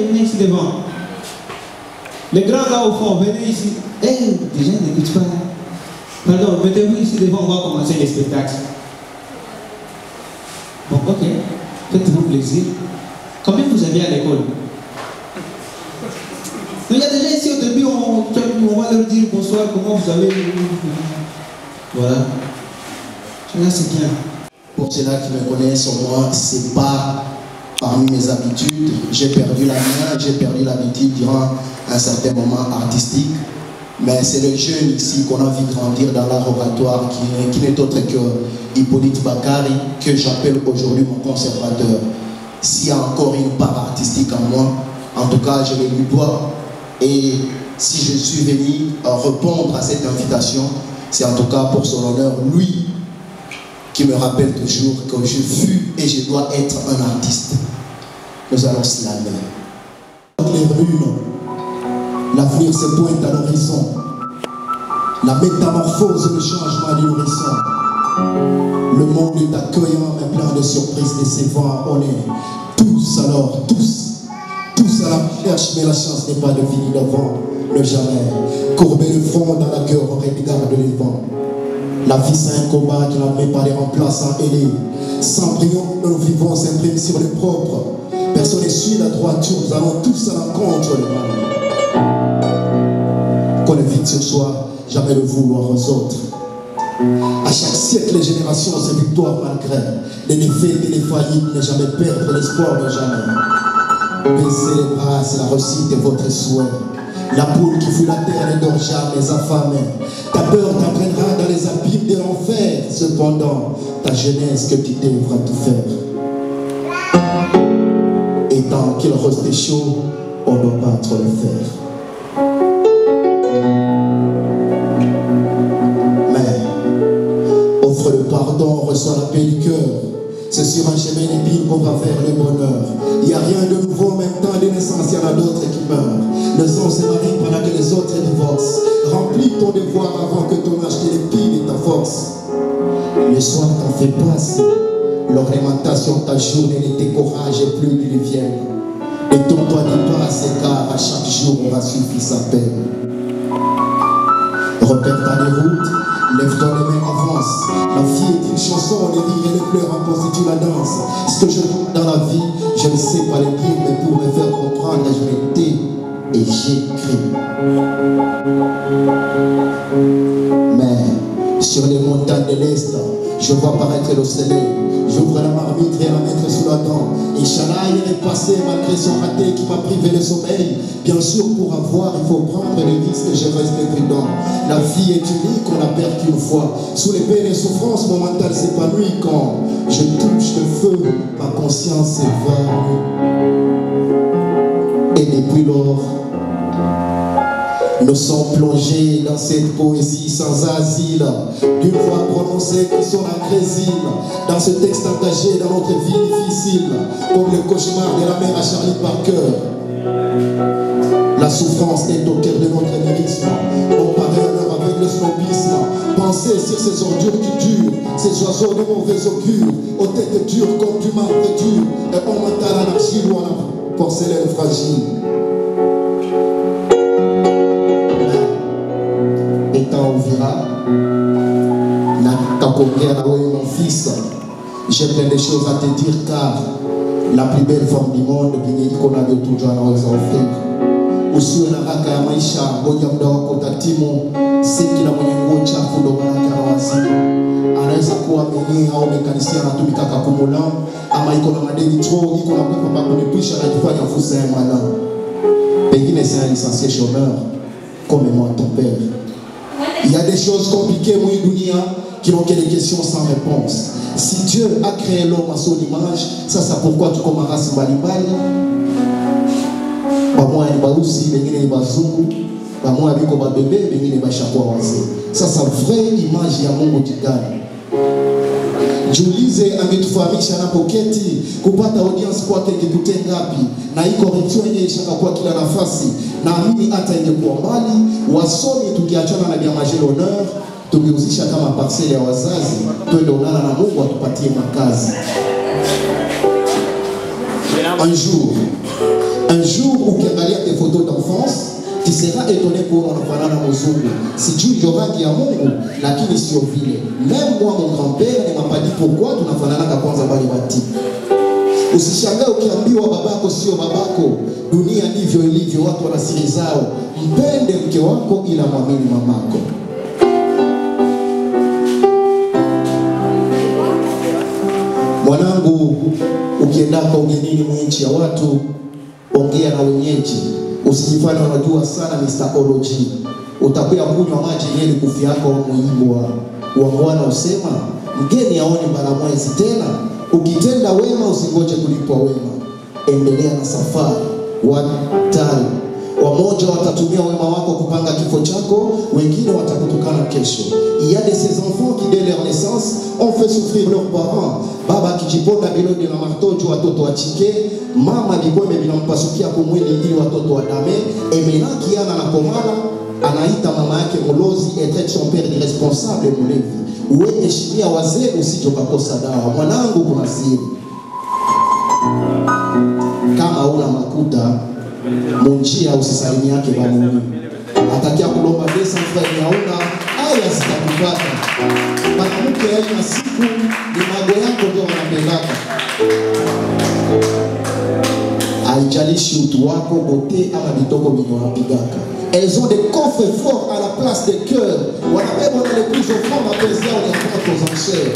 venez ici devant. Les grands gars au fond, venez ici. Hey, déjà, n'écoute pas. Pardon, mettez-vous ici devant, on va commencer les spectacles. Bon, ok. Faites-vous plaisir. Combien vous aviez à l'école? Il y a déjà ici au début, on va leur dire bonsoir, comment vous avez. Voilà. Là, c'est bien. Pour ceux-là qui me connaissent, moi, c'est pas parmi mes habitudes. J'ai perdu la mienne, j'ai perdu l'habitude durant un certain moment artistique. Mais c'est le jeune ici qu'on a vu grandir dans l'art oratoire qui n'est autre que Hippolyte Bakari, que j'appelle aujourd'hui mon conservateur. S'il y a encore une part artistique en moi, en tout cas, je le lui dois. Et si je suis venu répondre à cette invitation, c'est en tout cas pour son honneur, lui, qui me rappelle toujours que je fus et je dois être un artiste. Nous allons slammer. Les runes, l'avenir se pointe à l'horizon. La métamorphose, le changement du nourrisson. Le monde est accueillant mais plein de surprises décevantes. On est tous alors, tous à la recherche, mais la chance n'est pas de finir devant. Ne jamais courber le front dans la gueule, on regarde les vents. La vie c'est un combat qui n'admet pas les remplaçants ailés. Sans brillant, nous vivons s'imprime sur le propre. Personne ne suit la droiture, nous allons tous à l'encontre le mal. Qu'on évite sur soi, jamais le vouloir aux autres. À chaque siècle, les générations, c'est victoire malgré. Les défaites et les faillites, ne jamais perdre l'espoir de jamais. Baissez les bras, c'est la réussite de votre souhait. La poule qui fuit la terre ne dort jamais affamée. Ta peur t'entraînera dans les abîmes de l'enfer. Cependant, ta jeunesse que tu devras tout faire. Et tant qu'il reste chaud, on doit battre le fer. Mais, offre le pardon, reçoit la paix du cœur. C'est sur un chemin épine qu'on va vers le bonheur. Il n'y a rien de nouveau en même temps de naissance, il y en a d'autres qui meurent. Le sang se marie pendant que les autres divorcent. Remplis ton devoir avant que ton âge te l'épine et ta force. Le soir t'en fais pas assez. L'ornementation ta journée ne décourage plus qu'ils viennent. Et ton toi n'est pas assez car à chaque jour on va suffire sa peine. Repère ta déroute, lève-toi les mains, avance. La vie est une chanson, les rires et les pleurs en constituent la danse. Ce que je trouve dans la vie, je ne sais pas le dire, mais pour me faire comprendre, je me tais et j'écris. Mais sur les montagnes de l'Est, je vois paraître le soleil. J'ouvre la marmite et la mettre sous la dent. Inch'Allah, il est passé malgré son raté qui m'a privé le sommeil. Bien sûr, pour avoir, il faut prendre les risques et je reste prudent. La vie est unique, on la perd qu'une fois. Sous les peines et souffrances, mon mental s'épanouit quand je touche le feu, ma conscience s'évanouit. Et depuis lors, nous sommes plongés dans cette poésie sans asile, d'une voix prononcée qui sonne agressive, dans ce texte engagé dans notre vie difficile, comme le cauchemar de la mère à Charlie Parker. La souffrance est au cœur de notre lyrisme. On paraît alors avec le snobisme. Pensez sur ces ordures qui durent, ces oiseaux de mauvais augure, aux têtes dures comme du marbre dur, et on mental à l'argile ou à la porcelaine fragile. Mon fils, j'ai plein de choses à te dire car la plus belle forme du monde qu'on a de tout genre à offrir. Aussi on a raka maisha ngoja muda wako tatimu siki na mwenye nguo chafu ndo baraka wazi. Anaweza kuwa mwenyewe au mekanisia anatumika kakumula ama iko na madeni tro iko na kwa sababu kulipisha na kufanya fursa ya mwana. Pengine c'est un licencié chômeur comme moi ton père. Il y a des choses compliquées moi dunia qui n'ont que des questions sans réponse. Si Dieu a créé l'homme à son image, ça c'est pourquoi tu comme race balibali. Pamoja ni bausi, wengine ni bazungu, pamoja biko babebe, wengine bashakuwa wazee. Sasa vraie image ya Mungu tigani. Jiulize angetufahamisha anapoketi kupata audience kwake ingekute ngapi, na iko redio yenye ishakakuwa kila nafasi. Naamini hata ingekuwa mbali, wasomi tukiachana na Biamaje l'honneur, tungehusisha kama parcelle ya wazazi, twende ulala na Mungu atupatie makazi. Un jour, Un jour où tu regardes tes photos d'enfance, tu seras étonné pour on a dans Mozungu. Si tu y aura qui a Mungu, lakini sio vile. Même moi, mon grand-père ne m'a pas dit pourquoi tu n'as pas na kwanza bali bati. Usishangae ukiambiwa babako sio babako, dunia ndivyo ilivyo, watu wana siri zao. Mpende mke wako ila mwamini mamako. Mwanangu, ukienda kwa ugenini mwinchi ya watu, ongea na wenyeji. Usijifanye unajua sana Mr.ology. Utakuya kunywa maji yeli kufi yako muimbo wa Bwana usema, mgeni aone mara mwezi tena. Ukitenda wema usingoje kulipwa wema. Endelea na safari. Watari. Wamoja watatumia wema wako kupanga kifo chako, wengine watakutukana kesho. Il y a de ces enfants qui dès leur naissance ont fait souffrir leurs parents. Baba kijiponda bilodi na martojo watoto wachike, mama bikweme binampasukia kumwili ili watoto wadame, emena kiana na komala anaita mama yake mlozi et traite son père irresponsable mlevi. Uwe heshimia wazee usije ukakosa dawa. Mwanangu kuna siri. Kama una makuta Munjia usisalimia yake bamu. Atakia kulomba pesa mfanye hauna haya sitakupata. Mwanamke haina siku ni mago yako ndio wanapendaka. Haijalishi utu wako bote ama bitoko binyo wanapigaka. Elles ont des coffres forts à la place des cœurs. Wanabeba na les plus offrandes à plaisir on les prend aux enchères.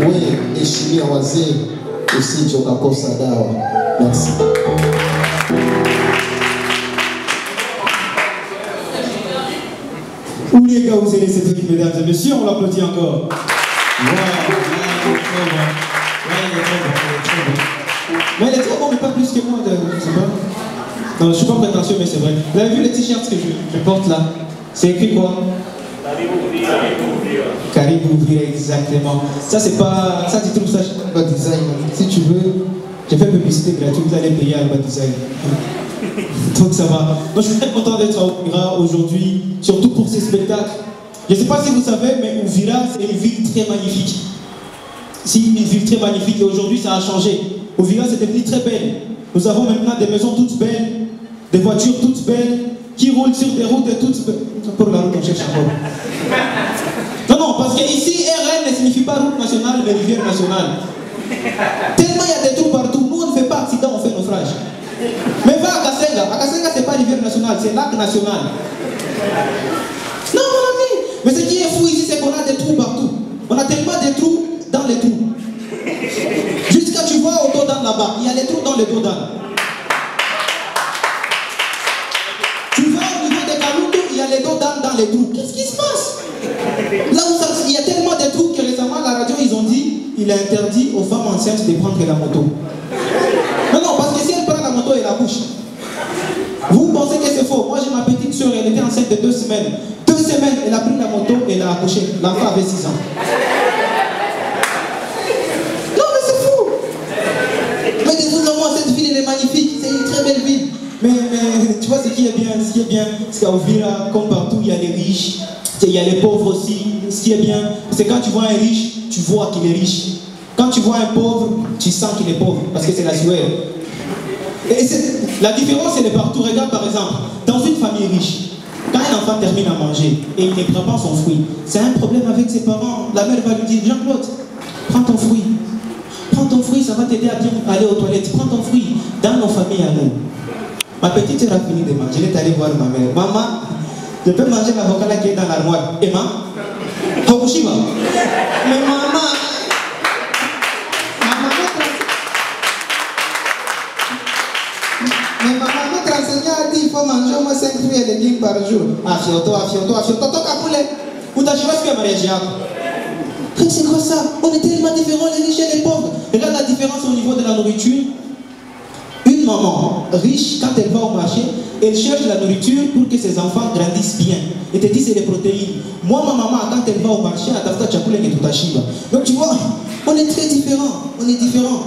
Oui, heshimia wazee usije ukakosa dawa. Merci. Où les gars, vous allez cette équipe, mesdames et messieurs, on l'applaudit encore. Mais elle est très bon, mais pas plus que moi, je sais pas. Non, je suis pas prétentieux, mais c'est vrai. Vous avez vu les t-shirts que je porte là? C'est écrit quoi? Caribou Vira, exactement. Ça, c'est pas. Ça, tu trouves ça chez Alba Design. Si tu veux, j'ai fait publicité gratuite, vous allez payer Alba Design. Donc ça va. Donc je suis très content d'être à Uvira aujourd'hui, surtout pour ces spectacles. Je ne sais pas si vous savez, mais Uvira, c'est une ville très magnifique. C'est une ville très magnifique et aujourd'hui ça a changé. Uvira, c'est devenu très belle. Nous avons maintenant des maisons toutes belles, des voitures toutes belles, qui roulent sur des routes toutes belles. Pour la route, on cherche encore. Non, non, parce qu'ici, RN ne signifie pas route nationale, mais rivière nationale. Tellement il y a des trous partout. Nous, on ne fait pas accident, on fait naufrage. Mais va à Kasenga. À Kasenga, c'est pas rivière nationale, c'est lac national. Non, mon ami. Mais ce qui est fou ici, c'est qu'on a des trous partout. On a tellement des trous dans les trous. Jusqu'à tu vois au Dodan là-bas, il y a les trous dans les Dodan. Tu vois au niveau des Kaloutou, il y a les Dodan dans les trous. Qu'est-ce qui se passe? Là où ça, il y a tellement de trous que récemment à la radio, ils ont dit il est interdit aux femmes enceintes de prendre la moto. Non, non, parce que si elle prend la moto, elle accouche. Vous pensez que c'est faux? Moi, j'ai ma petite soeur, elle était enceinte de 2 semaines. 2 semaines, elle a pris la moto et elle a accouché. L'enfant avait 6 ans. Non, mais c'est fou. Mais dites-vous, moi, cette ville, elle est magnifique. C'est une très belle ville. Mais tu vois ce qui est bien, c'est qu'à Uvira, comme partout, il y a les riches. Il y a les pauvres aussi. Ce qui est bien, c'est quand tu vois un riche, tu vois qu'il est riche. Quand tu vois un pauvre, tu sens qu'il est pauvre, parce que c'est la sueur. Et la différence, elle est partout. Regarde par exemple, dans une famille riche, quand un enfant termine à manger et il ne prend pas son fruit, c'est un problème avec ses parents. La mère va lui dire, Jean-Claude, prends ton fruit. Prends ton fruit, ça va t'aider à bien aller aux toilettes. Prends ton fruit. Dans nos familles à nous. Ma petite sœur a fini de manger. Elle est allée voir ma mère. Maman, je peux manger l'avocat là qui est dans l'armoire. Emma, Hokushiba. Mais maman, notre enseignant a dit qu'il faut manger au moins 5 fruits et légumes par jour. Afioto, Kakule. Ou t'as joué ce que mariage. C'est quoi ça? On est tellement différents, les riches et les pauvres. Regarde la différence au niveau de la nourriture. Une maman riche, quand elle va au marché, elle cherche la nourriture pour que ses enfants grandissent bien. Elle te dit c'est les protéines. Moi, ma maman, quand elle va au marché, elle tape Chakule et tout Tashiba. Donc tu vois, on est très différents. On est différents.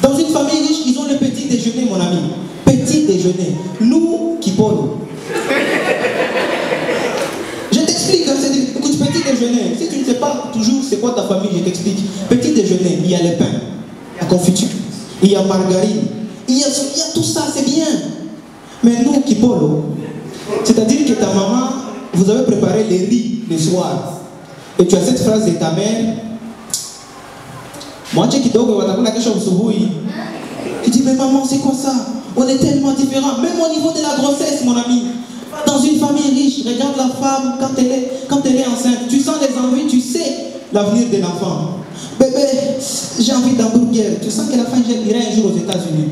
Dans une famille riche, ils ont le petit déjeuner, mon ami. Petit déjeuner. Nous, Kipolo. Je t'explique, hein, écoute, petit déjeuner. Si tu ne sais pas toujours c'est quoi ta famille, je t'explique. Petit déjeuner, il y a les pains, la confiture, il y a margarine, il y a tout ça, c'est bien. Mais nous, Kipolo, c'est-à-dire que ta maman, vous avez préparé les riz le soir. Et tu as cette phrase de ta mère. Moi, tu dis, mais maman, c'est quoi ça? On est tellement différents, même au niveau de la grossesse, mon ami. Dans une famille riche, regarde la femme quand elle est enceinte. Tu sens les envies, tu sais l'avenir de l'enfant. Bébé, j'ai envie d'hamburger. Tu sens que la femme ira un jour aux États-Unis.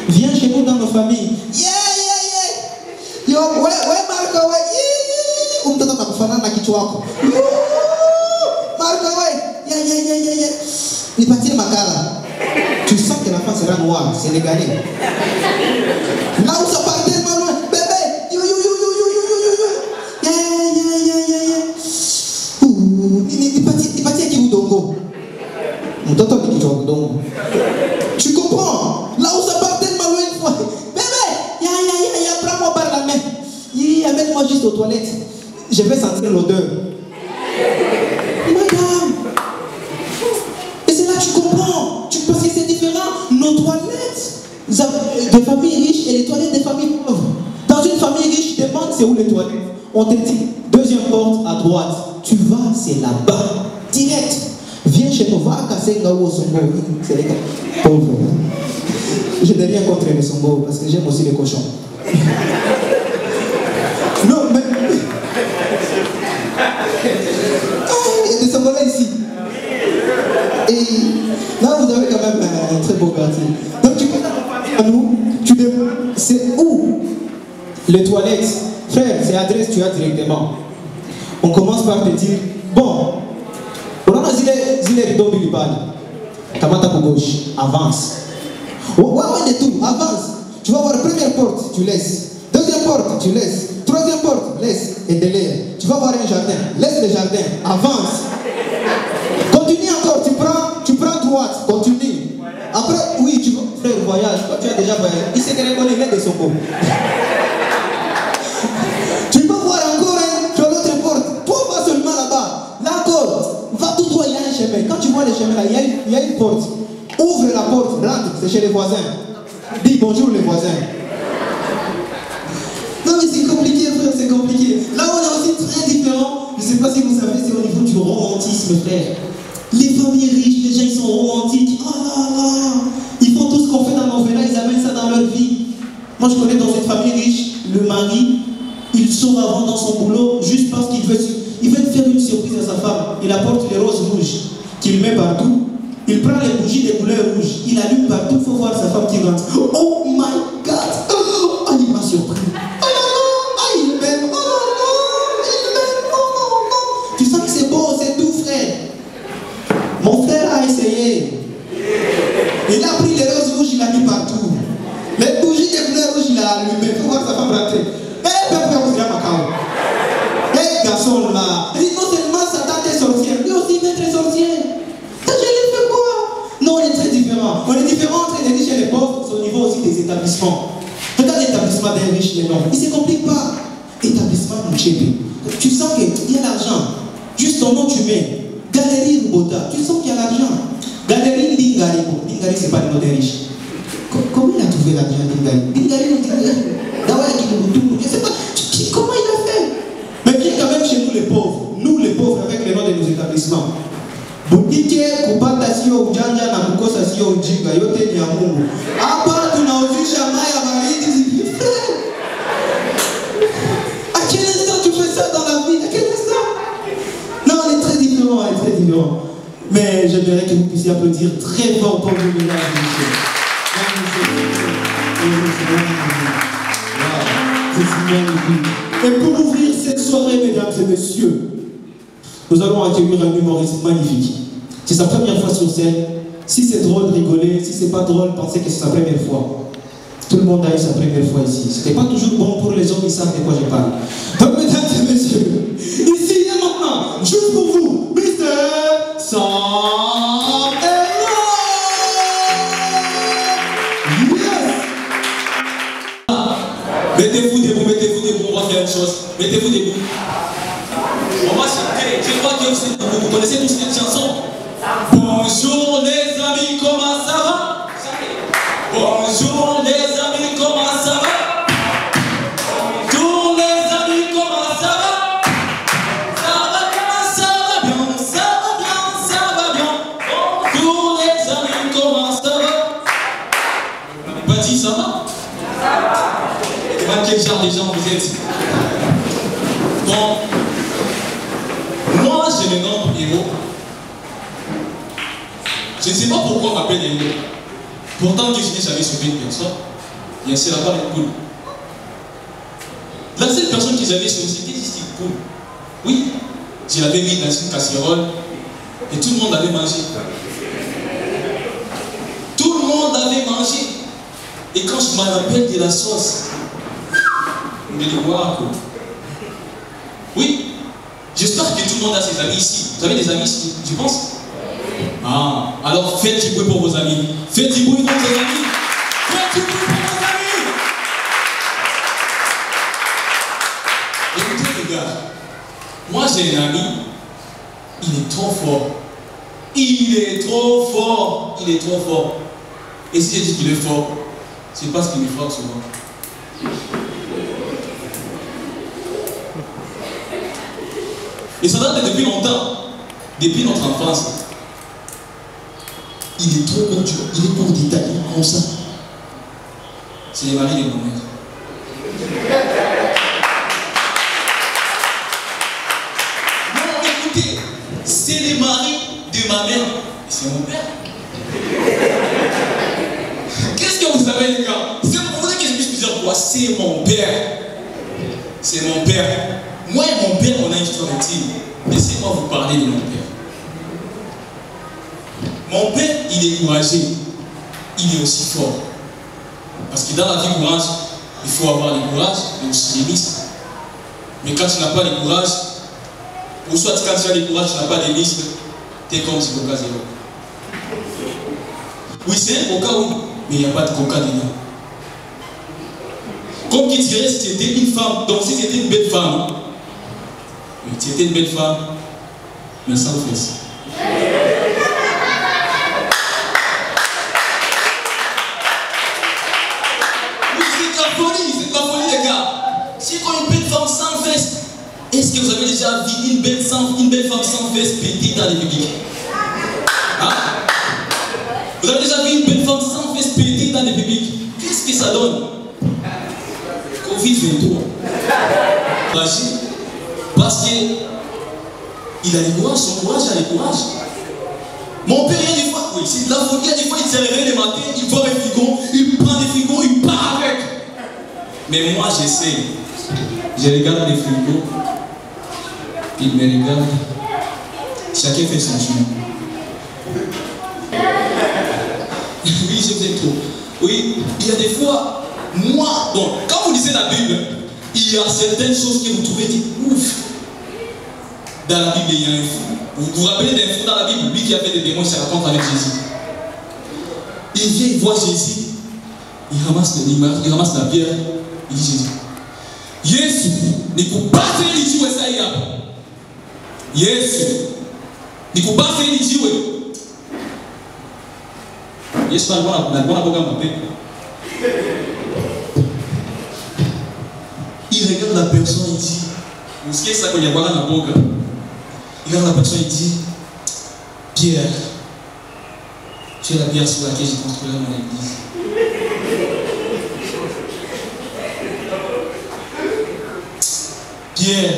Viens chez nous dans nos familles. Yeah. Yo, ouais, Marco, ouais. Marco, ouais. Il partit Makala. Tu sens que la femme sera noire, sénégalais. Là où ça part tellement loin, bébé, yo. Il partit à Kiboudongo. Tu comprends? Là où ça part tellement loin une fois, bébé, prends-moi par la main. Amène-moi juste aux toilettes. Je vais sentir l'odeur. Madame. Et c'est là que tu comprends. Parce que c'est différent. Nos toilettes des familles riches et les toilettes des familles pauvres. Dans une famille riche, demande c'est où les toilettes. On te dit, deuxième porte à droite. Tu vas, c'est là-bas. Direct. Viens chez nous, va à Kassenga ou au Songo. C'est les gars pauvres. Je n'ai rien contre les Songo parce que j'aime aussi les cochons. Non, mais. Il y a des Songolais ici. Et là, vous avez quand même un très beau quartier. Donc, tu peux à nous, c'est où les toilettes? Frère, c'est l'adresse tu as directement. On commence par te dire, bon, on a zile rideau bilibali. Kamata pour gauche, avance. Ouais, de tout, avance. Tu vas voir la première porte, tu laisses. Deuxième porte, tu laisses. Troisième porte, laisse. Et délai. Tu vas voir un jardin, laisse le jardin, avance. Continue encore, tu prends droite, continue. Après, oui, tu vas, frère, voyage, toi tu as déjà voyagé. Il s'est reconnu, il est de son mot. Tu peux voir encore tu as l'autre porte. Toi, va seulement là-bas. Là encore, va tout droit, il y a un chemin. Quand tu vois le chemin là, il y a une porte. Ouvre la porte, rentre, c'est chez les voisins. Dis bonjour les voisins. Non mais c'est compliqué frère, c'est compliqué. Là on est aussi très différent. Je ne sais pas si vous savez, c'est au niveau du romantisme frère. Les familles riches, les gens ils sont romantiques. Oh là là. Ils font tout ce qu'on fait dans l'enfer, ils amènent ça dans leur vie. Moi je connais dans une famille riche, le mari, il sort avant dans son boulot juste parce qu'il veut faire une surprise à sa femme. Il apporte les roses rouges qu'il met partout. Il prend les bougies des couleurs rouges, il allume partout, il faut voir sa femme qui rentre. Oh my God! Oh, il m'a surpris. Oh là là! Ah, il m'aime! Oh là là! Il m'aime! Oh non, non! Tu sens que c'est beau, c'est tout, frère. Mon frère a essayé. Il a pris les roses rouges, il a mis partout. Les bougies des couleurs rouges, il a allumé. Il faut voir sa femme rentrer. Eh, père, on se dit Macao. Eh, garçon là. Il dit non seulement sa tante est sorcière, mais aussi maître sorcière. Non, on est très différents. On est différents entre les riches et les pauvres, c'est au niveau aussi des établissements. Regarde l'établissement des riches et des pauvres. Il ne se complique pas. Établissement Mouchepe. Tu sens qu'il y a l'argent. Juste ton nom, tu mets. Galerie Mbota. Tu sens qu'il y a l'argent. Galerie Lingari. Lingari, ce n'est pas le nom des riches. Comment il a trouvé l'argent, Lingari? Lingari, je ne sais pas. Comment il a fait? Mais viens quand même chez nous, les pauvres. Nous, les pauvres, avec les noms de nos établissements. Butike kupata sio ujanja na kukosa sio ujinga, yote ni ya Mungu. Hapa tunauzisha mai ya baridi zikifre. À quel instant tu fais ça dans la vie? À quel instant? Non, on est très différents, on est très différents. Mais j'aimerais que vous puissiez applaudir très fort pour vous, mesdames et messieurs. Et pour ouvrir cette soirée, mesdames et messieurs, nous allons accueillir un humoriste magnifique. C'est sa première fois sur scène. Si c'est drôle, rigolez. Si c'est pas drôle, pensez que c'est sa première fois. Tout le monde a eu sa première fois ici. C'était pas toujours bon pour les hommes, ils savent de quoi je parle. Donc, mesdames et messieurs, ici et maintenant, juste pour vous, Mr. Sam Elo. Yes. Mettez-vous debout, on va faire une chose. Mettez-vous debout. On va chanter. Je crois que vous connaissez tous cette chanson. Bonjour les amis, comment ça va? Bonjour. vois quel genre de gens vous êtes. Bon, moi je me nomme héros. Je ne sais pas pourquoi on m'appelle héros. Pourtant que je n'ai jamais sauvé une personne. Bien sûr, la part une poule. La seule personne que j'avais sauvée, c'était juste une poule. Oui, je l'avais mis dans une casserole et tout le monde avait mangé. Tout le monde avait mangé. Et quand je me rappelle de la sauce, vous allez voir. Oui, j'espère que tout le monde a ses amis ici. Vous avez des amis ici, je pense? Ah, alors faites du bruit pour vos amis. Faites du bruit pour vos amis. Faites du bruit pour vos amis. Écoutez les gars, moi j'ai un ami, il est trop fort. Il est trop fort. Il est trop fort. Et si je dis qu'il est fort, c'est parce qu'il me frappe souvent. Et ça date depuis longtemps, depuis notre enfance. Il est trop bon, il est bon détaillé comme ça. C'est le mari de ma mère. Non, écoutez, c'est le mari de ma mère. Et c'est mon père. Qu'est-ce que vous savez, les gars? Vous voulez que je puisse dire quoi? C'est mon père. C'est mon père. Moi et mon père, on a une histoire intime. Laissez-moi vous parler de mon père. Mon père, il est courageux. Il est aussi fort. Parce que dans la vie courage, il faut avoir le courage, mais aussi les muscles. Mais quand tu n'as pas le courage, ou soit quand tu as le courage, tu n'as pas de muscles, tu es comme si Coca zéro. Oui, c'est un Coca, oui, mais il n'y a pas de Coca dedans. Comme qui dirait si tu étais une femme, donc si tu étais une belle femme, oui, tu étais une belle femme, mais sans fesses. Oui, c'est de la folie, les gars. Si quand une belle femme sans fesses, est-ce que vous avez déjà vu une belle femme sans fesses péter dans les publics? Hein? Vous avez déjà vu une belle femme sans fesses péter dans les publics? Qu'est-ce que ça donne? Covid-23. Parce que il a le courage, son courage a le courage. Mon père, il y a des fois, oui, c'est de la folie, il y a des fois, il s'est réveillé le matin, il voit un frigo, il prend des frigos, il part avec. Mais moi, j'essaie. Je regarde les frigos, il me regarde. Chacun fait son chemin. Oui, je fais trop. Oui, il y a des fois, moi, bon, quand vous lisez la Bible, il y a certaines choses que vous trouvez dit ouf. Dans la Bible, il y a un fou. Vous vous rappelez d'un fou dans la Bible, lui qui avait des démons, il se rencontre avec Jésus. Il vient, il voit Jésus, il ramasse la pierre, il dit Jésus, Yesu, ne kubate lijiwe sahi hapa. Yesu, ne kubate lijiwe. Yesu alikuwa boga mapepo. Il regarde la personne, il dit, vous savez ça qu'il y a boga na boga. Il regarde la personne, il dit, Pierre, tu es la pierre sur laquelle j'ai construit mon église. Pierre,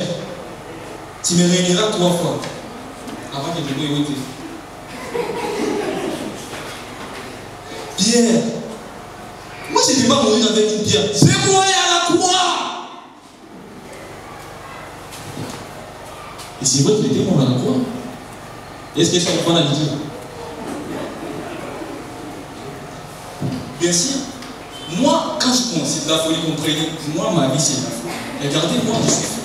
tu me réuniras 3 fois avant que je me écoute. Pierre, moi je ne vais pas mourir avec une pierre. C'est moi à la croix. Et c'est vrai qu'il était mort à la croix. Est-ce que je comprends la vie? Bien sûr. Moi, quand je commence, c'est de la folie, comprenez. Moi, ma vie, c'est de la folie. Regardez-moi, je suis fou.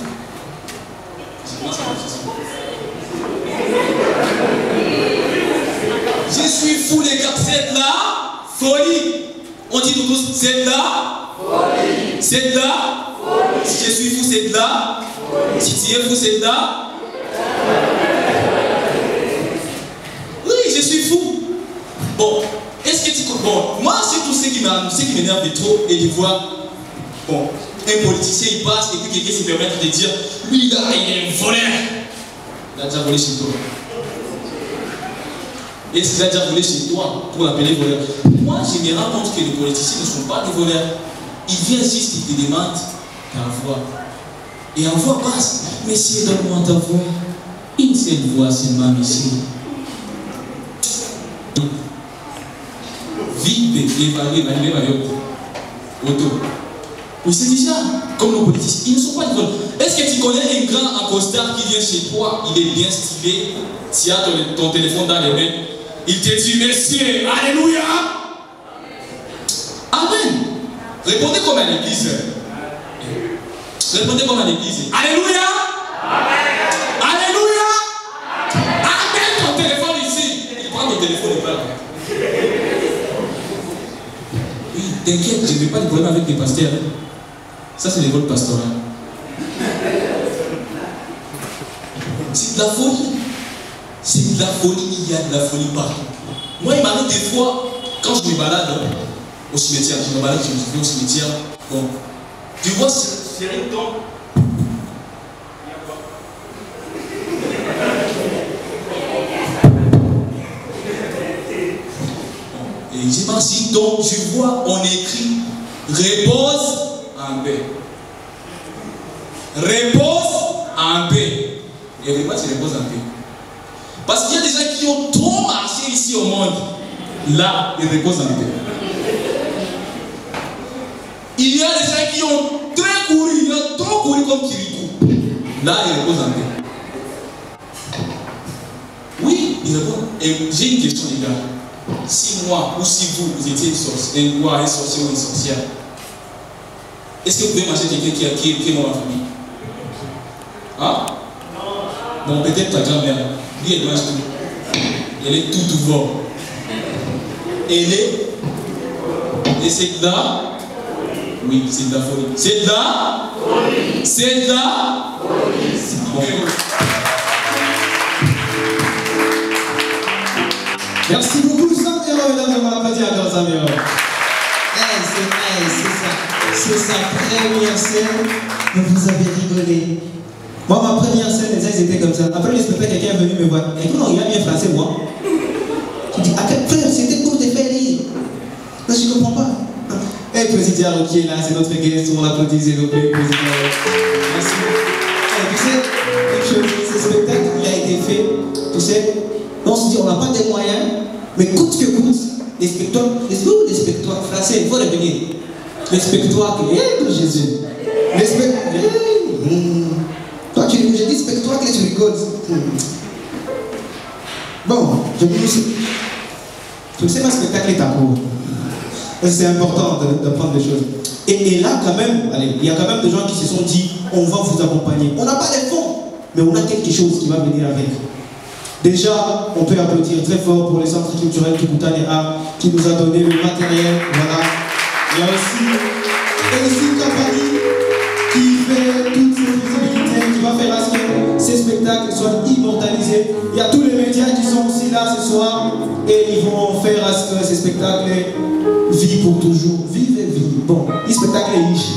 Je suis fou, les gars. C'est de la folie. On dit tous, c'est de la folie. C'est de la folie. Si je suis fou, c'est de la folie. Si tu es fou, c'est de la oui, je suis fou. Bon, est-ce que tu comprends? Moi, c'est tout ce qui m'énerve trop et de voir, bon, un politicien il passe et puis quelqu'un se permet de dire, lui là, il est un voleur. Il a déjà volé chez toi. Est-ce qu'il a déjà volé chez toi pour l'appeler voleur? Moi, je me rends compte que les politiciens ne sont pas des voleurs. Il vient juste, il te demande ta voix. Et en voix basse, Messieurs, donne-moi ta voix. Une seule voix seulement, Messieurs. Vive, évaluez, auto. Oui, c'est déjà comme nos politiciens. Ils ne sont pas drôles. Est-ce que tu connais un grand en costard qui vient chez toi? Il est bien stylé. Tu as ton téléphone dans les mains. Il te dit merci. Alléluia. Amen. Répondez comme à l'église. Répondez comme à l'église. Alléluia. Amen. Alléluia. Amen. Ton téléphone ici. Il prend ton téléphone et parle. Oui, t'inquiète, je ne vais pas de problème avec les pasteurs. Ça, c'est l'école pastorale. C'est de la folie. C'est de la folie. Il y a de la folie partout. Moi, il m'arrive des fois, quand je me balade au cimetière, je me balade, je vais au cimetière. Bon, tu vois, c'est un temps. Et j'imagine donc, je vois, on écrit repose en paix. Repose en paix. Et pourquoi tu reposes en paix? Parce qu'il y a des gens qui ont trop marché ici au monde. Là, ils reposent en paix. Il y a des gens qui ont très couru, ils ont trop couru comme Kirikou. Là, ils reposent en paix. Oui, ils reposent. Et j'ai une question, les gars. Si moi ou si vous étiez un sorcier ou une sorcière, est-ce que vous pouvez marcher quelqu'un qui est mort en famille? Hein? Bon, peut-être ta grand-mère. Lui, elle mange tout. Elle est tout ouverte. Elle est. Et c'est là. Oui, c'est de la folie. C'est de la. C'est de la. Bon. Merci beaucoup, Saint-Héros, mesdames, on va applaudir encore Saint-Héros. C'est sa première scène, mais vous avez rigolé. Moi, ma première scène, les gens étaient comme ça. Après le spectacle, quelqu'un est venu me voir. Et non, il a bien français, moi. Je dis, à quel frère, c'était pour te faire rire. Non, je ne comprends pas. Et le président qui est là, c'est notre guest, on l'applaudit, s'il vous plaît, président. Merci. Et tu sais, quelque chose, ce spectacle, il a été fait, tu sais, on se dit, on n'a pas de moyens, mais coûte que coûte, les spectacles français, il faut revenir. Les spectacles de Jésus. Les spectacles. Toi, je dis spectacle et tu rigoles. Bon, je dis aussi. Tu ne sais pas, spectacle est à court. C'est important d'apprendre des choses. Et là, quand même, allez, il y a quand même des gens qui se sont dit, on va vous accompagner. On n'a pas les fonds, mais on a quelque chose qui va venir avec. Déjà, on peut applaudir très fort pour les centres culturels Kiboutanea qui nous a donné le matériel. Voilà. Il y a aussi une compagnie qui fait toutes ces possibilités, qui va faire à ce que ces spectacles soient immortalisés. Il y a tous les médias qui sont aussi là ce soir et ils vont faire à ce que ces spectacles vivent pour toujours. Vive et vive. Bon, le spectacle est riche.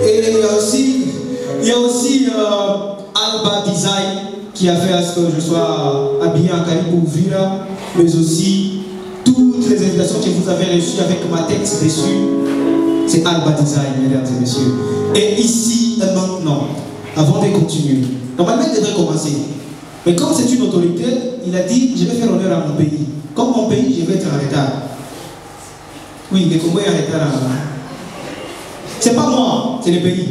Et il y a aussi Alba Design qui a fait à ce que je sois habillé en Caribou Villa, mais aussi toutes les invitations que vous avez reçues avec ma tête dessus. C'est Alba Design, mesdames et messieurs. Et ici, maintenant, avant de continuer, normalement il devrait commencer. Mais comme c'est une autorité, il a dit, je vais faire honneur à mon pays. Comme mon pays, je vais être en retard. Oui, le Congo est en retard. C'est pas moi, c'est le pays.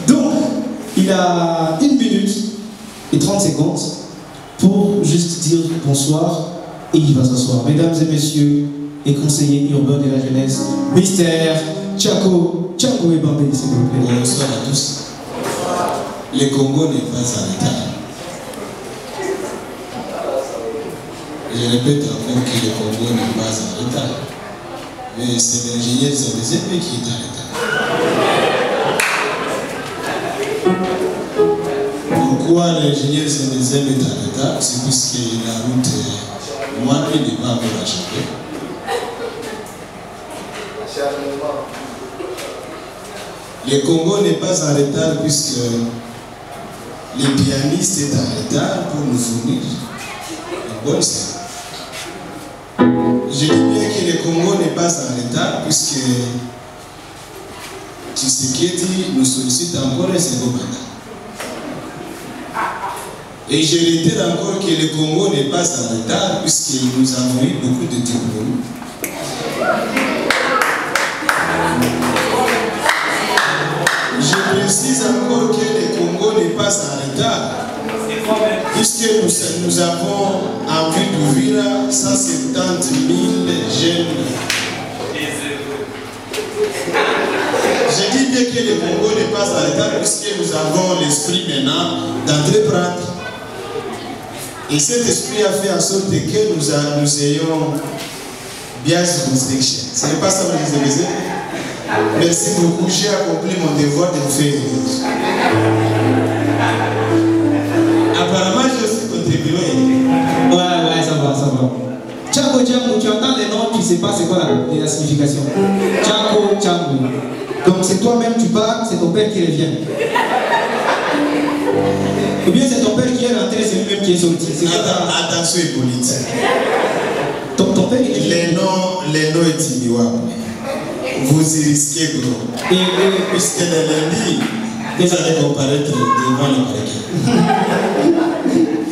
Donc, il a 1 minute et 30 secondes pour juste dire bonsoir et il va s'asseoir. Mesdames et messieurs, les conseillers urbains de la jeunesse, Mystère, Tchako et Bambé, s'il vous plaît. Bonsoir à tous. Le Congo n'est pas en retard. Je répète encore que le Congo n'est pas en retard. Mais c'est l'ingénieur Zambézébe qui est en retard. Pourquoi l'ingénieur Zambézébe est en retard? C'est puisque la route, moi, n'est pas encore achevée. Le Congo n'est pas en retard puisque le pianiste est en retard pour nous fournir une bonne scène. Je dis bien que le Congo n'est pas en retard puisque Tshisekedi nous sollicite encore un second mandat. Et je réitère encore que le Congo n'est pas en retard puisque nous avons eu beaucoup de diplômes. Je précise encore que le Congo n'est pas en retard puisque nous avons en vue d'ouvrir 170 000 jeunes. Je dis bien que le Congo n'est pas en retard puisque nous avons l'esprit maintenant d'entreprendre. Et cet esprit a fait en sorte que nous ayons bien jurisdiction. Ce n'est pas ça que je disais. Merci beaucoup, j'ai accompli mon devoir de vous faire rire. Apparemment, je suis contribué. Ouais, ça va. Tchako, tu entends les noms, tu ne sais pas c'est quoi la signification. Tchako. Donc c'est toi-même, tu pars, c'est ton père qui revient. Ou bien c'est ton père qui est rentré, c'est lui-même qui est sorti. Attention, Hippolyte. Ton père il est... Les noms est ignorable. Vous y risquez gros. Puisque le lundi, vous allez comparaître devant le parquet.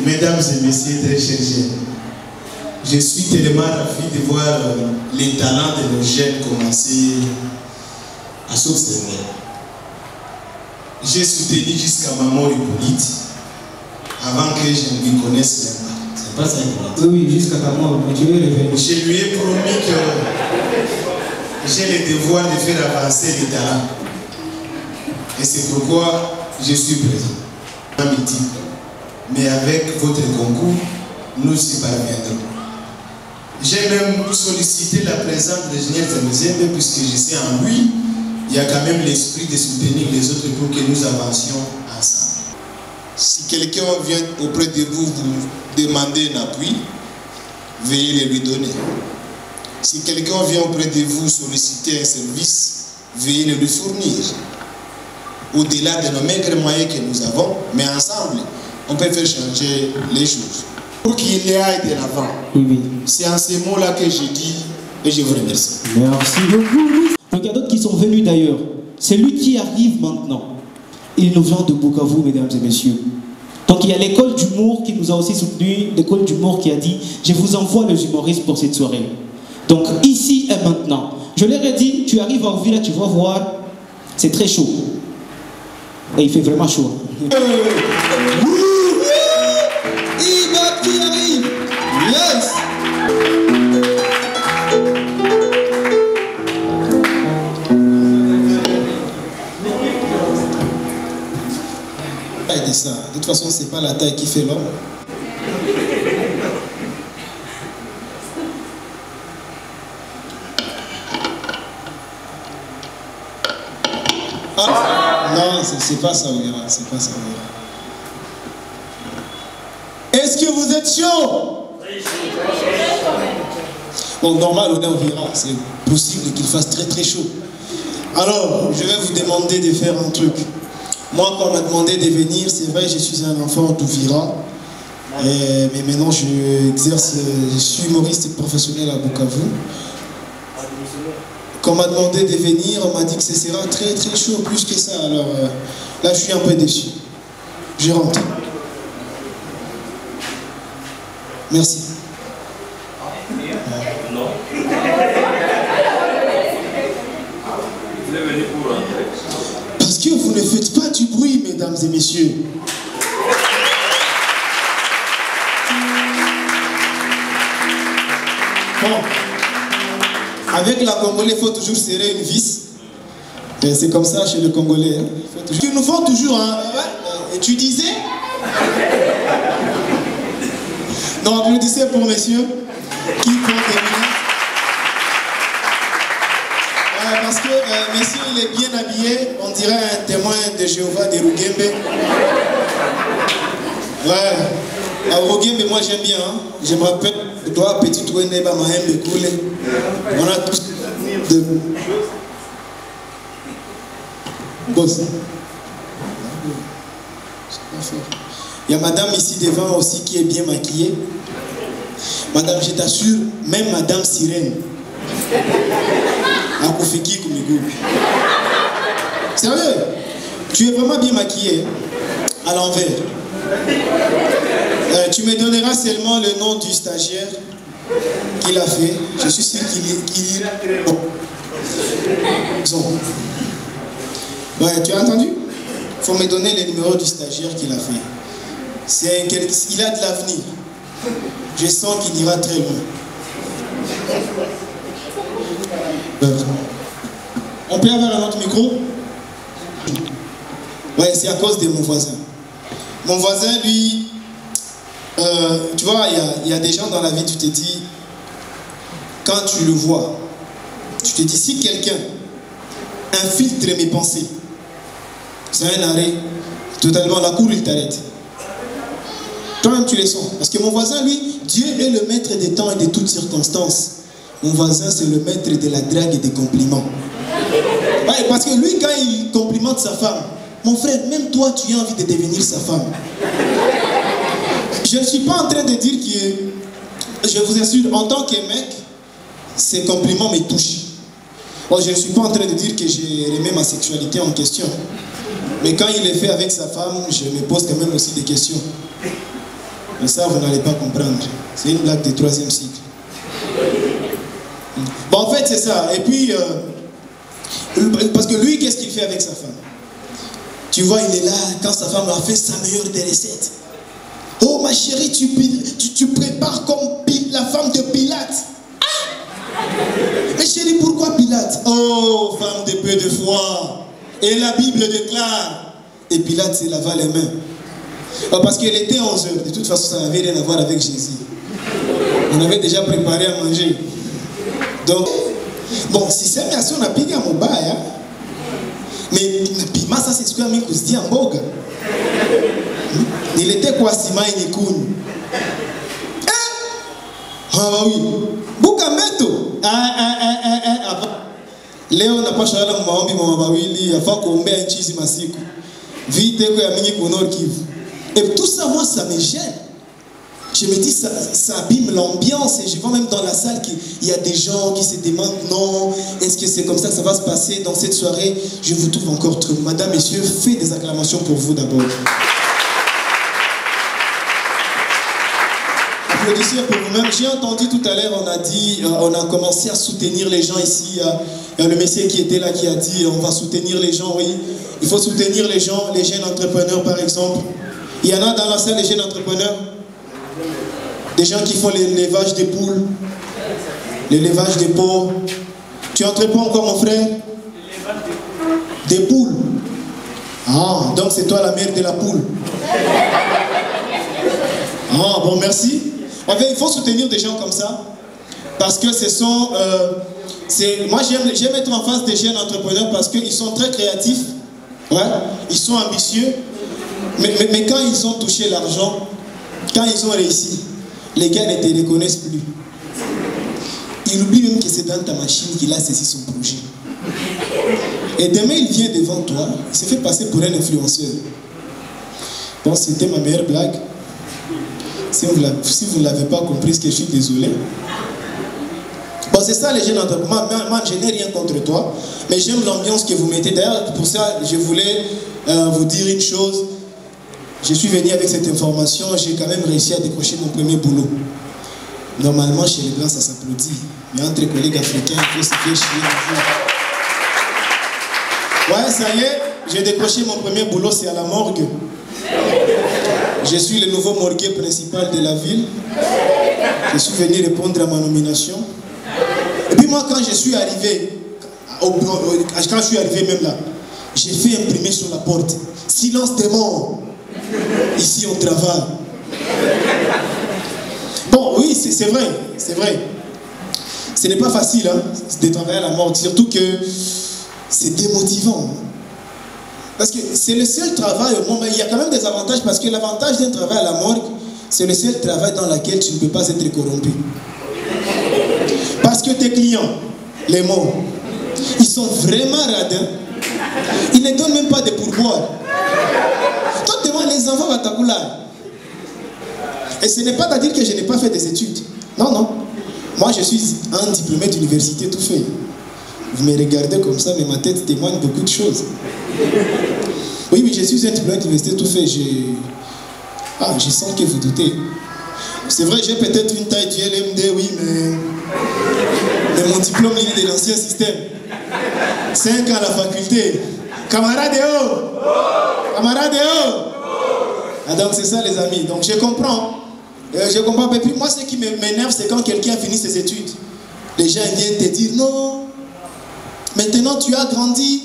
Mesdames et messieurs, très chers jeunes, je suis tellement ravi de voir les talents de nos jeunes commencer à s'observer. J'ai soutenu jusqu'à Maman Hippolyte avant que je ne lui connaisse même pas. C'est pas ça, Hippolyte? Oui, jusqu'à ta mort, mais tu veux revenir. Je lui ai promis que j'ai le devoir de faire avancer les talents. Et c'est pourquoi je suis présent. Mais avec votre concours, nous y parviendrons. J'ai même sollicité la présence de l'ingénieur Zemezembe puisque je sais en lui, il y a quand même l'esprit de soutenir les autres pour que nous avancions ensemble. Si quelqu'un vient auprès de vous demander un appui, veuillez le lui donner. Si quelqu'un vient auprès de vous solliciter un service, veuillez le lui fournir. Au-delà de nos maigres moyens que nous avons, mais ensemble, on peut faire changer les choses. Pour qu'il y aille de l'avant. Oui. C'est en ces mots-là que je dis et je vous remercie. Merci beaucoup. Donc il y a d'autres qui sont venus d'ailleurs. C'est lui qui arrive maintenant. Il nous vient de Bukavu, mesdames et messieurs. Donc il y a l'école d'humour qui nous a aussi soutenu, l'école d'humour qui a dit « Je vous envoie les humoristes pour cette soirée ». Donc ici et maintenant. Je leur ai dit, tu arrives à Ouvira, tu vas voir, c'est très chaud. Et il fait vraiment chaud. Iba qui arrive. Yes. De ça. De toute façon, c'est pas la taille qui fait l'homme. Ah, non, c'est pas ça, c'est pas ça. Est-ce que vous êtes chaud? Bon, normal, on est en Vira, c'est possible qu'il fasse très très chaud. Alors, je vais vous demander de faire un truc. Moi, quand on m'a demandé de venir, c'est vrai, je suis un enfant d'Ouvira. Mais maintenant, je suis humoriste professionnel à Bukavu. Quand on m'a demandé de venir, on m'a dit que ce sera très très chaud, plus que ça. Alors là, je suis un peu déçu. Je rentre. Merci. Non. Vous êtes venu pour rentrer. Parce que vous ne faites pas du bruit, mesdames et messieurs. Bon. Avec la Congolais, il faut toujours serrer une vis. C'est comme ça chez le Congolais. Hein. Ils nous font toujours. Hein. Et tu disais? Non, applaudissez pour monsieur qui prend des lunettes. Parce que monsieur, il est bien habillé. On dirait un témoin de Jéhovah de Rugembe. Ouais. À Rugembe, moi j'aime bien. Hein. Je me rappelle, toi, petit Wende, Mahembe Koule. On a tous de. Boss. Il y a madame ici devant aussi qui est bien maquillée. Madame, je t'assure, même madame Sirène. Akufiki Kumigou. Sérieux? Tu es vraiment bien maquillé à l'envers. Tu me donneras seulement le nom du stagiaire qu'il a fait. Je suis sûr qu'il est bon. Ouais, tu as entendu? Il faut me donner le numéro du stagiaire qu'il a fait. Il a de l'avenir. Je sens qu'il ira très loin. On peut avoir un autre micro? Ouais, c'est à cause de mon voisin. Mon voisin, lui, tu vois, il y a des gens dans la vie, tu te dis, quand tu le vois, tu te dis, si quelqu'un infiltre mes pensées, c'est un arrêt, totalement, la cour, il t'arrête. Toi-même, tu les sens. Parce que mon voisin, lui, Dieu est le maître des temps et de toutes circonstances. Mon voisin, c'est le maître de la drague et des compliments. Ouais, parce que lui, quand il complimente sa femme, mon frère, même toi, tu as envie de devenir sa femme. Je ne suis pas en train de dire que, je vous assure, en tant que mec, ces compliments me touchent. Bon, je ne suis pas en train de dire que j'ai remis ma sexualité en question. Mais quand il est fait avec sa femme, je me pose quand même aussi des questions. Mais ça, vous n'allez pas comprendre. C'est une blague de 3e cycle. Bon, en fait, c'est ça. Et puis, parce que lui, qu'est-ce qu'il fait avec sa femme? Tu vois, il est là, quand sa femme a fait sa meilleure des recettes. Oh, ma chérie, tu prépares comme la femme de Pilate. Ah! Mais chérie, pourquoi Pilate? Oh, femme de peu de foi. Et la Bible déclare. Et Pilate s'est lavé les mains. Parce qu'il était 11h. De toute façon, ça n'avait rien à voir avec Jésus. On avait déjà préparé à manger. Donc, bon, si c'est bien sûr, on a pigé à mon bail, hein? Mais pima, ça c'est ce qu'on a mis dit en boga. Il était quoi, Sima et Nikoun? Ah, bah oui. Bukameto. Léo n'a pas changé la maman, maman, oui, il a fait qu'on met un cheese massico. Vite, il y a mis qu'on a kiff. Et tout ça, moi, ça me gêne. Je me dis, ça abîme l'ambiance. Et je vois même dans la salle qu'il y a des gens qui se demandent, non, est-ce que c'est comme ça que ça va se passer dans cette soirée? Je vous trouve encore trop. Madame, messieurs, faites des acclamations pour vous d'abord. Applaudissez pour vous-même. J'ai entendu tout à l'heure, on a commencé à soutenir les gens ici. Il y a le monsieur qui était là qui a dit, on va soutenir les gens, oui. Il faut soutenir les gens, les jeunes entrepreneurs par exemple. Il y en a dans la salle, les jeunes entrepreneurs. Des gens qui font l'élevage des poules, l'élevage des porcs. Tu entreprends encore, mon frère? Des poules. Ah, donc c'est toi la mère de la poule. Ah, bon, merci. En fait, il faut soutenir des gens comme ça. Parce que ce sont... moi, j'aime être en face des jeunes entrepreneurs parce qu'ils sont très créatifs. Ouais, ils sont ambitieux. Mais quand ils ont touché l'argent, quand ils ont réussi, les gars ne te reconnaissent plus. Ils oublient même que c'est dans ta machine qu'il a saisi son projet. Et demain, il vient devant toi, il se fait passer pour un influenceur. Bon, c'était ma meilleure blague. Si vous ne l'avez pas compris, je suis désolé. Bon, c'est ça les jeunes entrepreneurs. Moi, je n'ai rien contre toi, mais j'aime l'ambiance que vous mettez. D'ailleurs, pour ça, je voulais vous dire une chose. Je suis venu avec cette information, j'ai quand même réussi à décrocher mon premier boulot. Normalement, chez les Blancs, ça s'applaudit. Mais entre collègues africains, il faut se faire chier un jour. Ouais, ça y est, j'ai décroché mon premier boulot, c'est à la morgue. Je suis le nouveau morguier principal de la ville. Je suis venu répondre à ma nomination. Et puis moi, quand je suis arrivé même là, j'ai fait imprimer sur la porte. Silence des morts. Ici, on travaille. Bon, oui, c'est vrai, c'est vrai. Ce n'est pas facile hein, de travailler à la morgue, surtout que c'est démotivant. Parce que c'est le seul travail au moment, il y a quand même des avantages, parce que l'avantage d'un travail à la morgue, c'est le seul travail dans lequel tu ne peux pas être corrompu. Parce que tes clients, les morts, ils sont vraiment radins. Ils ne donnent même pas de pourboire. Toi, devant les enfants, va t'accouler. Et ce n'est pas à dire que je n'ai pas fait des études. Non, non. Moi, je suis un diplômé d'université tout fait. Vous me regardez comme ça, mais ma tête témoigne beaucoup de choses. Oui, mais je suis un diplôme d'université tout fait. Je sens que vous doutez. C'est vrai, j'ai peut-être une taille du LMD, oui, mais mon diplôme, il est de l'ancien système. 5 ans à la faculté. Camarades haut! Camarades haut! Ah, donc c'est ça les amis. Donc je comprends. Je comprends. Mais puis moi, ce qui m'énerve, c'est quand quelqu'un finit ses études. Les gens viennent te dire, non, maintenant tu as grandi,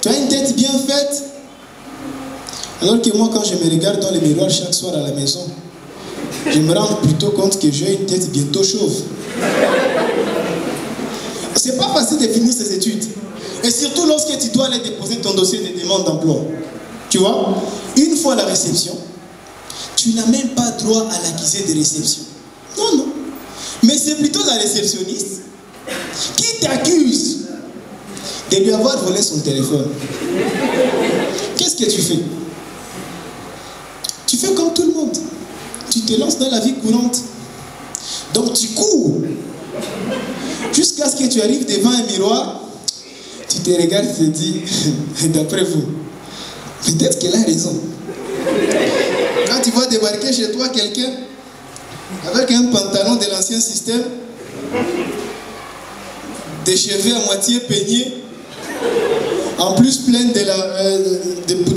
tu as une tête bien faite. Alors que moi, quand je me regarde dans le miroir chaque soir à la maison, je me rends plutôt compte que j'ai une tête bientôt chauve. C'est pas facile de finir ses études. Et surtout lorsque tu dois aller déposer ton dossier de demande d'emploi. Tu vois, une fois à la réception, tu n'as même pas droit à l'accusé de réception. Non, non. Mais c'est plutôt la réceptionniste qui t'accuse de lui avoir volé son téléphone. Qu'est-ce que tu fais? Tu fais comme tout le monde. Tu te lances dans la vie courante. Donc tu cours. Jusqu'à ce que tu arrives devant un miroir, tu te regardes et te dis, d'après vous, peut-être qu'elle a raison. Quand tu vas débarquer chez toi quelqu'un avec un pantalon de l'ancien système, des cheveux à moitié peignés, en plus plein de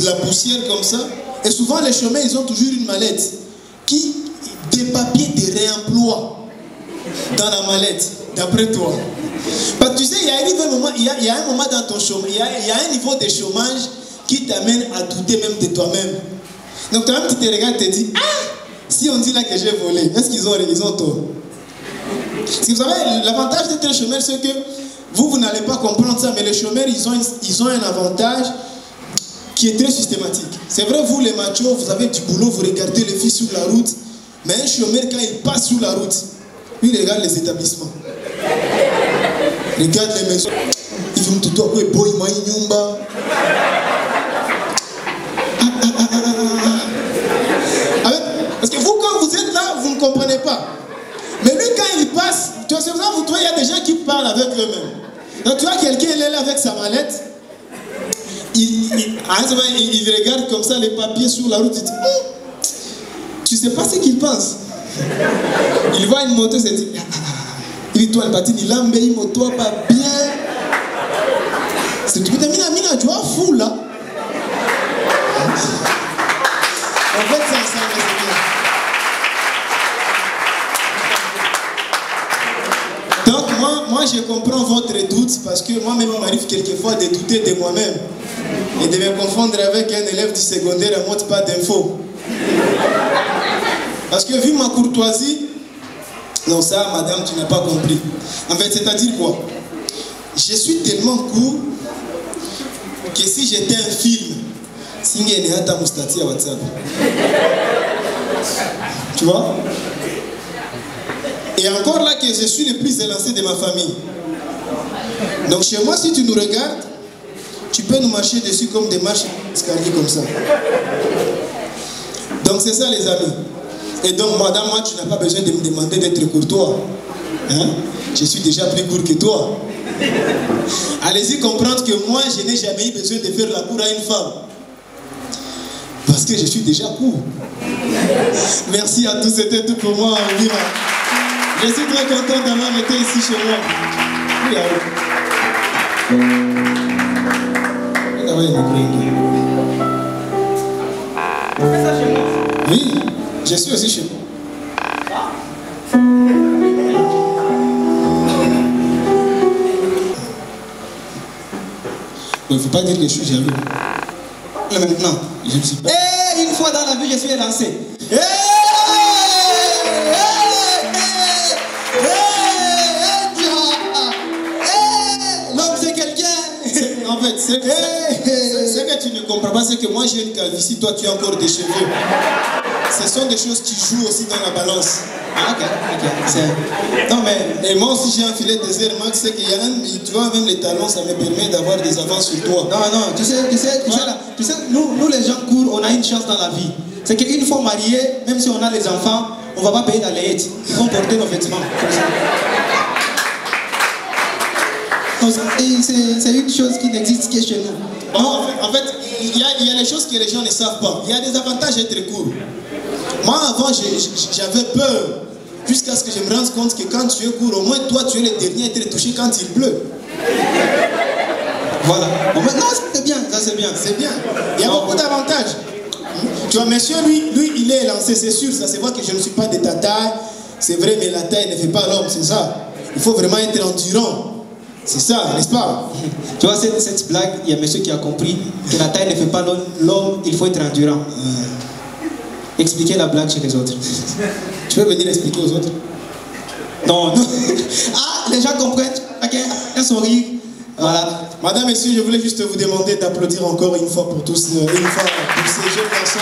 la poussière comme ça, et souvent les chemins, ils ont toujours une mallette, des papiers de réemploi dans la mallette, d'après toi. Parce que tu sais, il y a un moment dans ton chômage, il y a un niveau de chômage qui t'amène à douter même de toi-même. Donc toi-même, tu te regardes et te dis, ah, si on dit là que j'ai volé, est-ce qu'ils ont tort? Parce que vous savez, l'avantage d'être un chômeur, c'est que vous n'allez pas comprendre ça, mais les chômeurs, ils ont un avantage qui est très systématique. C'est vrai, vous les machos, vous avez du boulot, vous regardez les filles sur la route, mais un chômeur, quand il passe sur la route, il regarde les établissements. Regarde les maisons. Il veut me tout à fait boy, moi, nyumba. Parce que vous, quand vous êtes là, vous ne comprenez pas. Mais lui, quand il passe, tu vois, c'est ça, vous trouvez, il y a des gens qui parlent avec eux-mêmes. Donc, tu vois, quelqu'un, il est là avec sa mallette. Il regarde comme ça les papiers sur la route. Il dit, tu sais pas ce qu'il pense. Il voit une moto, il se dit, il dit, toi, le patine, il a un pays moto, pas bien. C'est tout. Mina, tu vois, fou là. En fait, c'est ça, c'est bien. Donc, moi, je comprends votre doute parce que moi-même, il m'arrive quelquefois de douter de moi-même et de me confondre avec un élève du secondaire à mode pas d'infos. Parce que vu ma courtoisie, non, ça, madame, tu n'as pas compris. En fait, c'est-à-dire quoi? Je suis tellement court que si j'étais un film, tu vois? Et encore là que je suis le plus élancé de ma famille. Donc chez moi, si tu nous regardes, tu peux nous marcher dessus comme des marches d'escalier comme ça. Donc c'est ça les amis. Et donc madame, moi tu n'as pas besoin de me demander d'être courtois. Hein? Je suis déjà plus court que toi. Allez-y comprendre que moi je n'ai jamais eu besoin de faire la cour à une femme. Parce que je suis déjà court. Merci à tous, c'était tout pour moi. Je suis très content d'avoir été ici chez moi. Oui, je suis aussi chez moi. Il ne faut pas dire que je suis jaloux. Là maintenant, je ne suis pas. Une fois dans la vie, je suis élancé. L'homme, c'est quelqu'un. En fait, ce que tu ne comprends pas, c'est que moi j'ai une calvitie, toi tu as encore des cheveux. Ce sont des choses qui jouent aussi dans la balance. Ah, ok. Non, mais et moi aussi j'ai un filet de Air Max, c'est qu'il y a tu vois, même les talons, ça me permet d'avoir des avances sur toi. Non, tu sais, nous les gens courts, on a une chance dans la vie. C'est qu'une fois mariés, même si on a les enfants, on ne va pas payer la layette. Ils vont porter nos vêtements. C'est une chose qui n'existe que chez nous. Bon, en fait, il y a les choses que les gens ne savent pas. Il y a des avantages à être court. Moi, avant, j'avais peur. Jusqu'à ce que je me rende compte que quand tu es court, au moins toi, tu es le dernier à être touché quand il pleut. Voilà. Bon, non, c'est bien, ça c'est bien. C'est bien. Il y a beaucoup d'avantages. Tu vois, monsieur, lui, il est lancé, c'est sûr. Ça se voit que je ne suis pas de ta taille. C'est vrai, mais la taille ne fait pas l'homme, c'est ça. Il faut vraiment être endurant. C'est ça, n'est-ce pas? Tu vois, cette blague, il y a monsieur qui a compris que la taille ne fait pas l'homme, il faut être endurant. Expliquez la blague chez les autres. Tu peux venir expliquer aux autres? Non, non. Ah, les gens comprennent. Ok, un sourire. Voilà. Madame, messieurs, je voulais juste vous demander d'applaudir encore une fois pour tous, une fois pour ces jeunes garçons.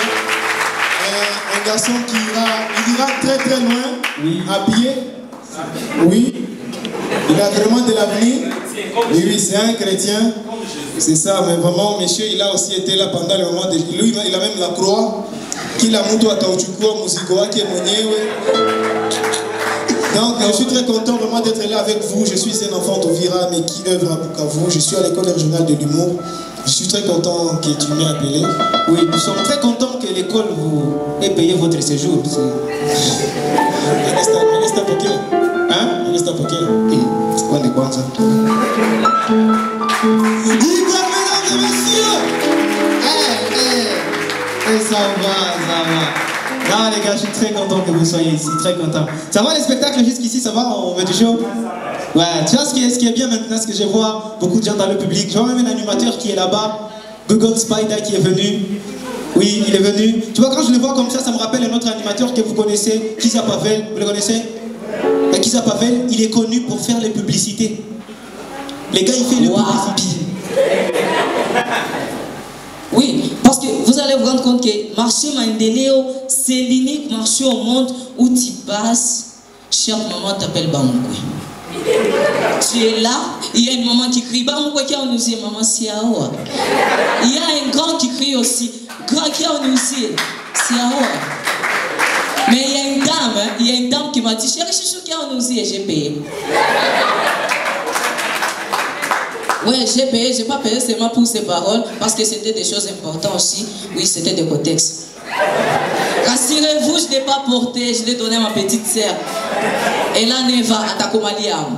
Un garçon il ira très très loin, oui. À pied. Oui. Il a vraiment de l'avenir. Oui, c'est un chrétien. C'est ça, mais vraiment, monsieur, il a aussi été là pendant le moment de... Lui, il a même la croix. Kila mtu atauchukua mzigo wake mwenyewe. Donc, je suis très content vraiment d'être là avec vous. Je suis un enfant d'Uvira, mais qui œuvre à Bukavu. Je suis à l'école régionale de l'humour. Je suis très content que tu m'aies appelé. Oui, nous sommes très contents que l'école vous ait payé votre séjour. Reste un poquet. Hein? Reste un poquet. C'est quoi les bonnes ça? Mesdames et messieurs! Ça va. Non les gars, je suis très content que vous soyez ici, très content. Ça va les spectacles jusqu'ici, ça va? On met du show? Ouais, tu vois ce qui est bien maintenant, ce que je vois beaucoup de gens dans le public. Je vois même un animateur qui est là-bas, Google Spider qui est venu. Oui, il est venu. Tu vois, quand je le vois comme ça me rappelle un autre animateur que vous connaissez, Kisa Pavel. Vous le connaissez? Kisa Pavel, il est connu pour faire les publicités. Les gars, il fait les publicités. Oui, parce que vous allez vous rendre compte que marché Mandeleo, c'est l'unique marché au monde où tu passes, chère maman t'appelle Bamoukoui. Tu es là, il y a une maman qui crie Bamoukoui qui a nous dit maman Siaoua. Il y a un grand qui crie aussi, grand qui a nous dit Siaoua. Mais il y a une dame qui m'a dit chérie chouchou qui a nous dit et j'ai payé. Ouais, j'ai payé, j'ai pas payé seulement pour ces paroles, parce que c'était des choses importantes aussi. Oui, c'était des contextes. Rassurez-vous, je ne l'ai pas porté, je l'ai donné à ma petite sœur. Et là, Neva, à Takomaliam.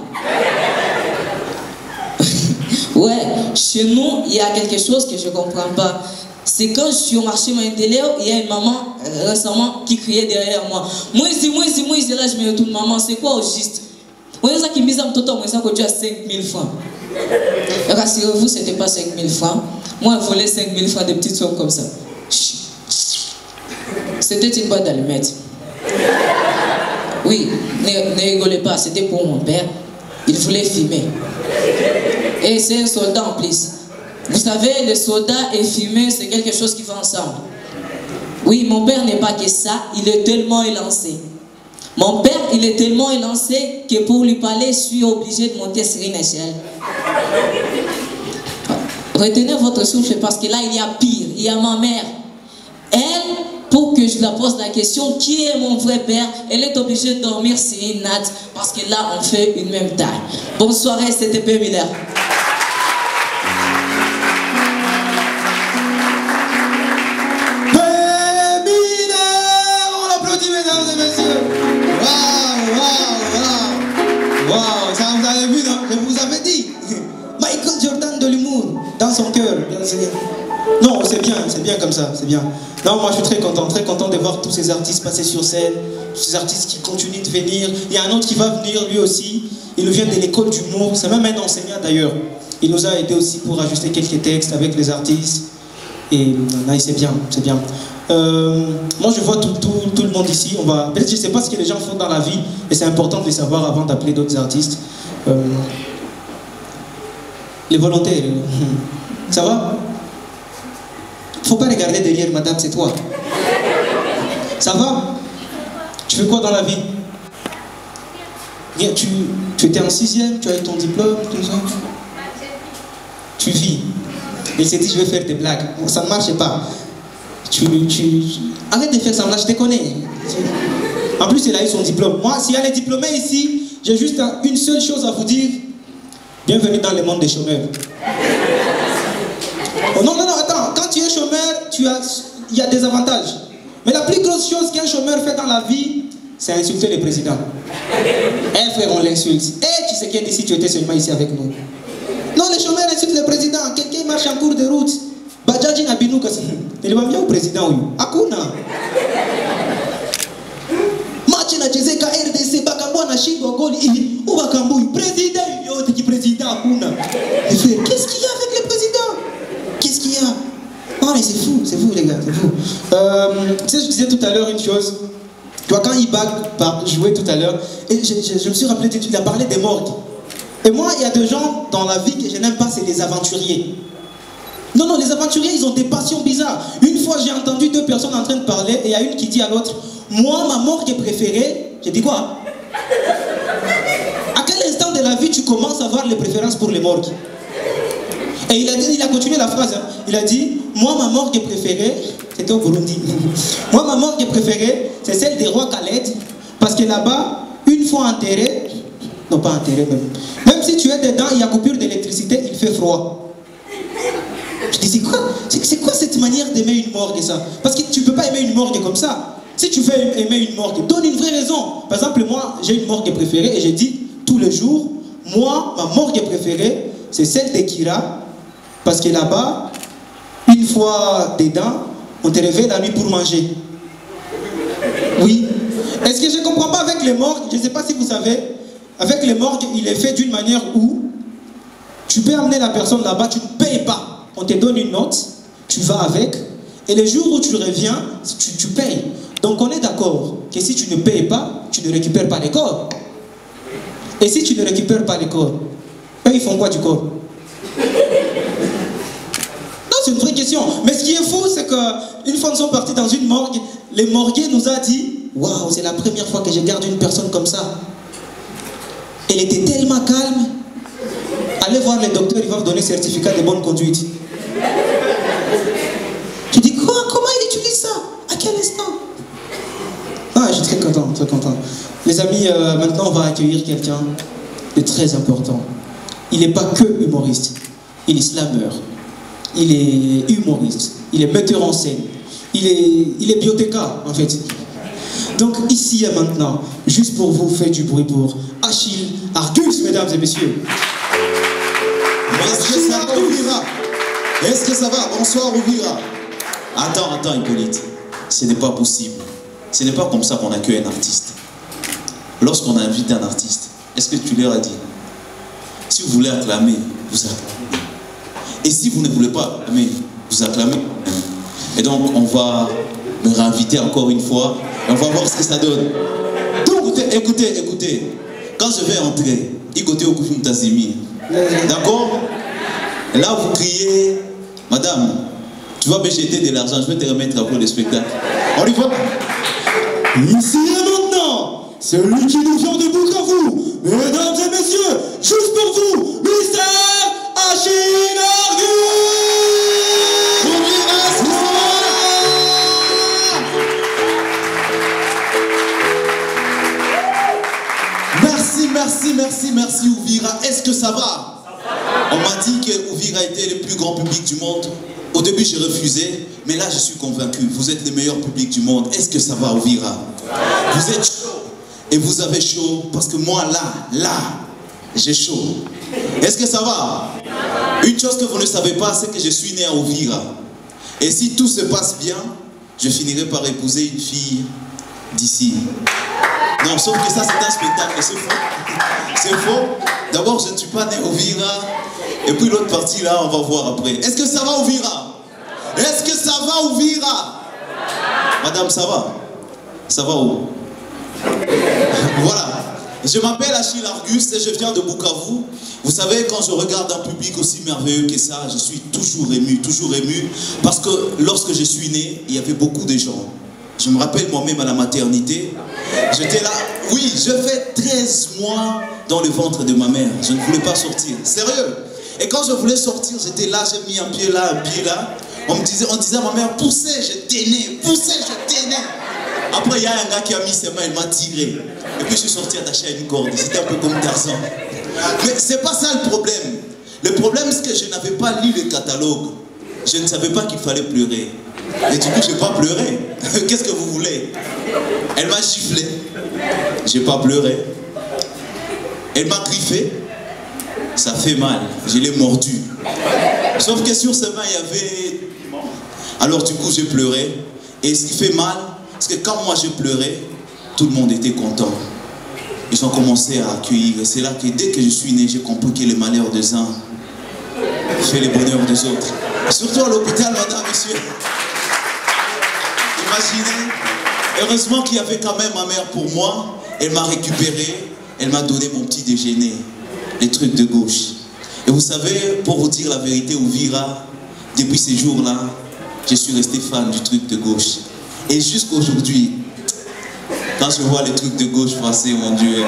Ouais, chez nous, il y a quelque chose que je ne comprends pas. C'est quand je suis au marché Mandeleo, il y a une maman récemment qui criait derrière moi. Moi, là, je me retourne, maman, c'est quoi au juste? Moi, ça qui mise à mtoto, moi, ça que tu as 5 000 francs. Rassurez-vous, ce n'était pas 5 000 francs. Moi, je volais 5 000 francs, des petites sommes comme ça. C'était une boîte d'allumettes. Oui, ne rigolez pas, c'était pour mon père. Il voulait filmer. Et c'est un soldat en plus. Vous savez, le soldat et filmer, c'est quelque chose qui va ensemble. Oui, mon père n'est pas que ça, il est tellement élancé. Mon père, il est tellement élancé que pour lui parler, je suis obligé de monter sur une échelle. Retenez votre souffle parce que là, il y a pire. Il y a ma mère. Elle, pour que je la pose la question, qui est mon vrai père? Elle est obligée de dormir sur une natte parce que là, on fait une même taille. Bonne soirée, c'était P. Miller. Dans son cœur. Non, c'est bien comme ça, c'est bien. Non, moi je suis très content de voir tous ces artistes passer sur scène, tous ces artistes qui continuent de venir. Il y a un autre qui va venir lui aussi, il vient de l'école d'humour, c'est même un enseignant d'ailleurs. Il nous a aidé aussi pour ajuster quelques textes avec les artistes. Et là, c'est bien. Moi je vois tout le monde ici. Peut-être je ne sais pas ce que les gens font dans la vie, et c'est important de le savoir avant d'appeler d'autres artistes. Les volontaires, ça va? Faut pas regarder derrière, madame, c'est toi. Ça va? Tu fais quoi dans la vie? Tu étais en 6e, tu as eu ton diplôme, tout ça? Tu vis. Il s'est dit, je vais faire des blagues. Bon, ça ne marche pas. Arrête de faire semblant, je te connais. En plus, il a eu son diplôme. Moi, s'il y a les diplômés ici, j'ai juste une seule chose à vous dire. Bienvenue dans le monde des chômeurs. Oh non, non, non, attends. Quand tu es chômeur, il y a des avantages. Mais la plus grosse chose qu'un chômeur fait dans la vie, c'est insulter le président. Eh frère, on l'insulte. Eh, tu sais qu'il ici, tu étais seulement ici avec nous. Non, les chômeurs insultent le président. Quelqu'un marche en cours de route. Badjaji na binou kasi. Il va bien au président, oui. Akuna. Match na chezeka RDC, Bakambo na shindo goli. Ou Bakambo, président, yote qui président Akuna. Et frère, qu'est-ce qu'il y a avec le président? Qu'est-ce qu'il y a? Oh mais c'est fou les gars, c'est fou. Tu sais, je disais tout à l'heure une chose. Tu vois, quand Ibag jouait tout à l'heure, et je me suis rappelé, il a parlé des morgues. Et moi, il y a des gens dans la vie que je n'aime pas, c'est les aventuriers. Non, non, les aventuriers, ils ont des passions bizarres. Une fois, j'ai entendu deux personnes en train de parler, et il y a une qui dit à l'autre, moi, ma morgue préférée, j'ai dit quoi? À quel instant de la vie tu commences à avoir les préférences pour les morgues? Et il a continué la phrase. Hein. Il a dit, moi, ma morgue préférée, c'était au Burundi. Moi, ma morgue préférée, c'est celle des rois Khaled. Parce que là-bas, une fois enterré, non pas enterré même, même si tu es dedans, il y a coupure d'électricité, il fait froid. Je dis, c'est quoi cette manière d'aimer une morgue ça? Parce que tu ne peux pas aimer une morgue comme ça. Si tu veux aimer une morgue, donne une vraie raison. Par exemple, moi, j'ai une morgue préférée et j'ai dit, tous les jours, moi, ma morgue préférée, c'est celle de Kira. Parce que là-bas, une fois dedans, on te réveille la nuit pour manger. Oui. Est-ce que je ne comprends pas avec les morgues? Je ne sais pas si vous savez. Avec les morgues, il est fait d'une manière où tu peux amener la personne là-bas, tu ne payes pas. On te donne une note, tu vas avec, et le jour où tu reviens, tu payes. Donc on est d'accord que si tu ne payes pas, tu ne récupères pas les corps. Et si tu ne récupères pas les corps, eux ils font quoi du corps? C'est une vraie question. Mais ce qui est fou, c'est qu'une fois nous sommes partis dans une morgue, le morguier nous a dit, waouh, c'est la première fois que je garde une personne comme ça. Elle était tellement calme. Allez voir le docteur, il va vous donner certificat de bonne conduite. Je dis, quoi? Comment il utilise ça? À quel instant? Ah, je suis très content, très content. Les amis, maintenant on va accueillir quelqu'un de très important. Il n'est pas que humoriste, il est slammer. Il est humoriste, il est metteur en scène, il est biothécaire en fait. Donc ici et maintenant, juste pour vous, faites du bruit pour Achille Argus, mesdames et messieurs. Est-ce que ça va, Ouvira? Est-ce que ça va? Bonsoir, Ouvira. Attends, Hippolyte. Ce n'est pas possible. Ce n'est pas comme ça qu'on accueille un artiste. Lorsqu'on invite un artiste, est-ce que tu leur as dit? Si vous voulez acclamer, vous acclamez. Et si vous ne voulez pas acclamer, vous acclamez. Et donc, on va me réinviter encore une fois. Et on va voir ce que ça donne. Donc, écoutez. Quand je vais entrer, écoutez au Koufoum Tazimi. D'accord? Et là, vous criez, madame, tu vas me jeter de l'argent, je vais te remettre après le spectacle. On y va? Ici et maintenant, celui qui nous vient de Bukavu, mesdames et messieurs, juste pour vous, Mr. Achille Argus! Merci Ouvira. Est-ce que ça va? On m'a dit que Ouvira était le plus grand public du monde. Au début j'ai refusé, mais là je suis convaincu. Vous êtes le meilleur public du monde. Est-ce que ça va, Ouvira? Vous êtes chaud. Et vous avez chaud parce que moi là, j'ai chaud. Est-ce que ça va? Une chose que vous ne savez pas, c'est que je suis né à Ouvira. Et si tout se passe bien, je finirai par épouser une fille d'ici. Non, sauf que ça c'est un spectacle, c'est faux. C'est faux. D'abord, je ne suis pas né à Ouvira. Et puis l'autre partie là, on va voir après. Est-ce que ça va, Ouvira? Est-ce que ça va, Ouvira? Madame, ça va? Ça va où? Voilà. Je m'appelle Achille Argus et je viens de Bukavu. Vous savez, quand je regarde un public aussi merveilleux que ça, je suis toujours ému, parce que lorsque je suis né, il y avait beaucoup de gens. Je me rappelle moi-même à la maternité, j'étais là, oui, je fais 13 mois dans le ventre de ma mère. Je ne voulais pas sortir, sérieux. Et quand je voulais sortir, j'étais là, j'ai mis un pied là. On disait à ma mère, poussez, je tenais. Après, il y a un gars qui a mis ses mains, il m'a tiré. Et puis je suis sorti attaché à une corde. C'était un peu comme Tarzan. Mais c'est pas ça le problème. Le problème, c'est que je n'avais pas lu le catalogue. Je ne savais pas qu'il fallait pleurer. Et du coup, je n'ai pas pleuré. Qu'est-ce que vous voulez? Elle m'a giflé. Je n'ai pas pleuré. Elle m'a griffé. Ça fait mal. Je l'ai mordu. Sauf que sur ses mains, il y avait... Alors du coup, j'ai pleuré. Et ce qui fait mal, c'est que quand moi j'ai pleuré, tout le monde était content. Ils ont commencé à accueillir. Et c'est là que dès que je suis né, j'ai compris que le malheur des uns fait le bonheur des autres. Surtout à l'hôpital, madame, monsieur. Imaginez. Heureusement qu'il y avait quand même ma mère pour moi. Elle m'a récupéré. Elle m'a donné mon petit déjeuner. Les trucs de gauche. Et vous savez, pour vous dire la vérité, Ouvira, depuis ces jours-là, je suis resté fan du truc de gauche. Et jusqu'aujourd'hui, quand je vois les trucs de gauche passer, mon Dieu,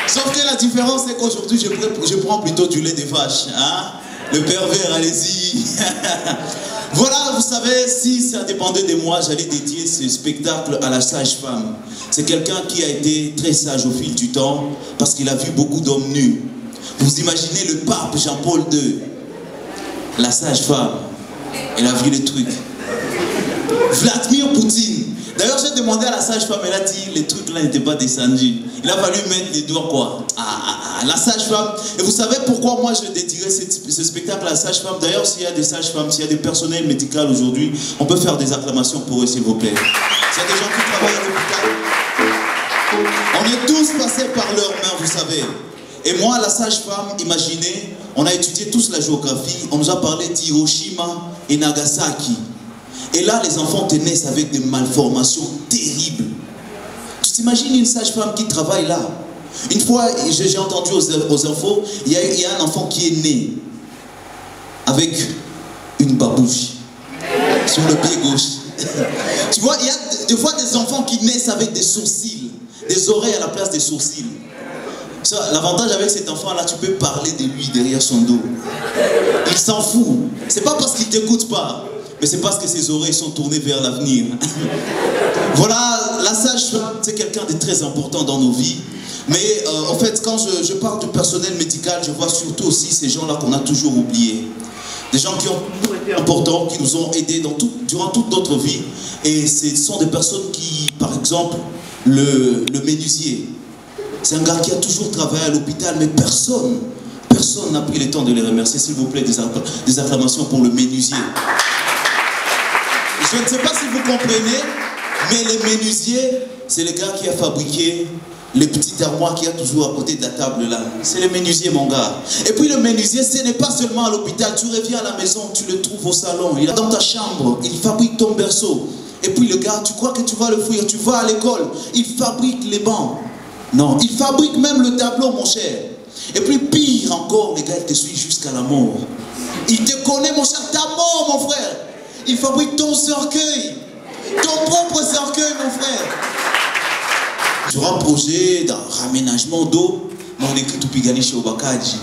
Sauf que la différence, c'est qu'aujourd'hui, je prends plutôt du lait de vache. Hein? Le pervers, allez-y. Voilà, vous savez, si ça dépendait de moi, j'allais dédier ce spectacle à la sage-femme. C'est quelqu'un qui a été très sage au fil du temps, parce qu'il a vu beaucoup d'hommes nus. Vous imaginez le pape Jean-Paul II, la sage-femme, elle a vu les trucs. Vladimir Poutine. D'ailleurs, j'ai demandé à la sage-femme, elle a dit, les trucs là n'étaient pas descendus. Il a fallu mettre les doigts, quoi. La sage-femme. Et vous savez pourquoi moi je dédierais ce spectacle à la sage-femme? D'ailleurs, s'il y a des sages-femmes, s'il y a des personnels médicaux aujourd'hui, on peut faire des acclamations pour eux, s'il vous plaît. S'il y a des gens qui travaillent à l'hôpital, on est tous passés par leurs mains, vous savez. Et moi, la sage-femme, imaginez, on a étudié tous la géographie, on nous a parlé d'Hiroshima et Nagasaki. Et là, les enfants naissent avec des malformations terribles. Tu t'imagines une sage-femme qui travaille là? Une fois, j'ai entendu aux infos, il y a un enfant qui est né avec une babouche sur le pied gauche. Tu vois, il y a des fois des enfants qui naissent avec des sourcils, des oreilles à la place des sourcils. L'avantage avec cet enfant-là, tu peux parler de lui derrière son dos. Il s'en fout. C'est pas parce qu'il ne t'écoute pas, mais c'est parce que ses oreilles sont tournées vers l'avenir. Voilà, la sage-femme, c'est quelqu'un de très important dans nos vies. Mais en fait, quand je parle du personnel médical, je vois surtout aussi ces gens-là qu'on a toujours oubliés. Des gens qui ont été importants, qui nous ont aidés durant toute notre vie. Et ce sont des personnes qui, par exemple, le menuisier. C'est un gars qui a toujours travaillé à l'hôpital, mais personne n'a pris le temps de les remercier. S'il vous plaît, des acclamations pour le menuisier. Je ne sais pas si vous comprenez, mais le menuisier, c'est le gars qui a fabriqué les petites armoires qu'il y a toujours à côté de la table là. C'est le menuisier, mon gars. Et puis le menuisier, ce n'est pas seulement à l'hôpital. Tu reviens à la maison, tu le trouves au salon. Il est dans ta chambre, il fabrique ton berceau. Et puis le gars, tu crois que tu vas le fuir, tu vas à l'école, il fabrique les bancs. Non, il fabrique même le tableau, mon cher. Et puis pire encore, les gars, il te suit jusqu'à la mort. Il te connaît, mon cher, ta mort, mon frère. Il fabrique ton cercueil, ton propre cercueil, mon frère. Sur un projet d'un raménagement d'eau, on écrit tout Pigali chez Obakaji.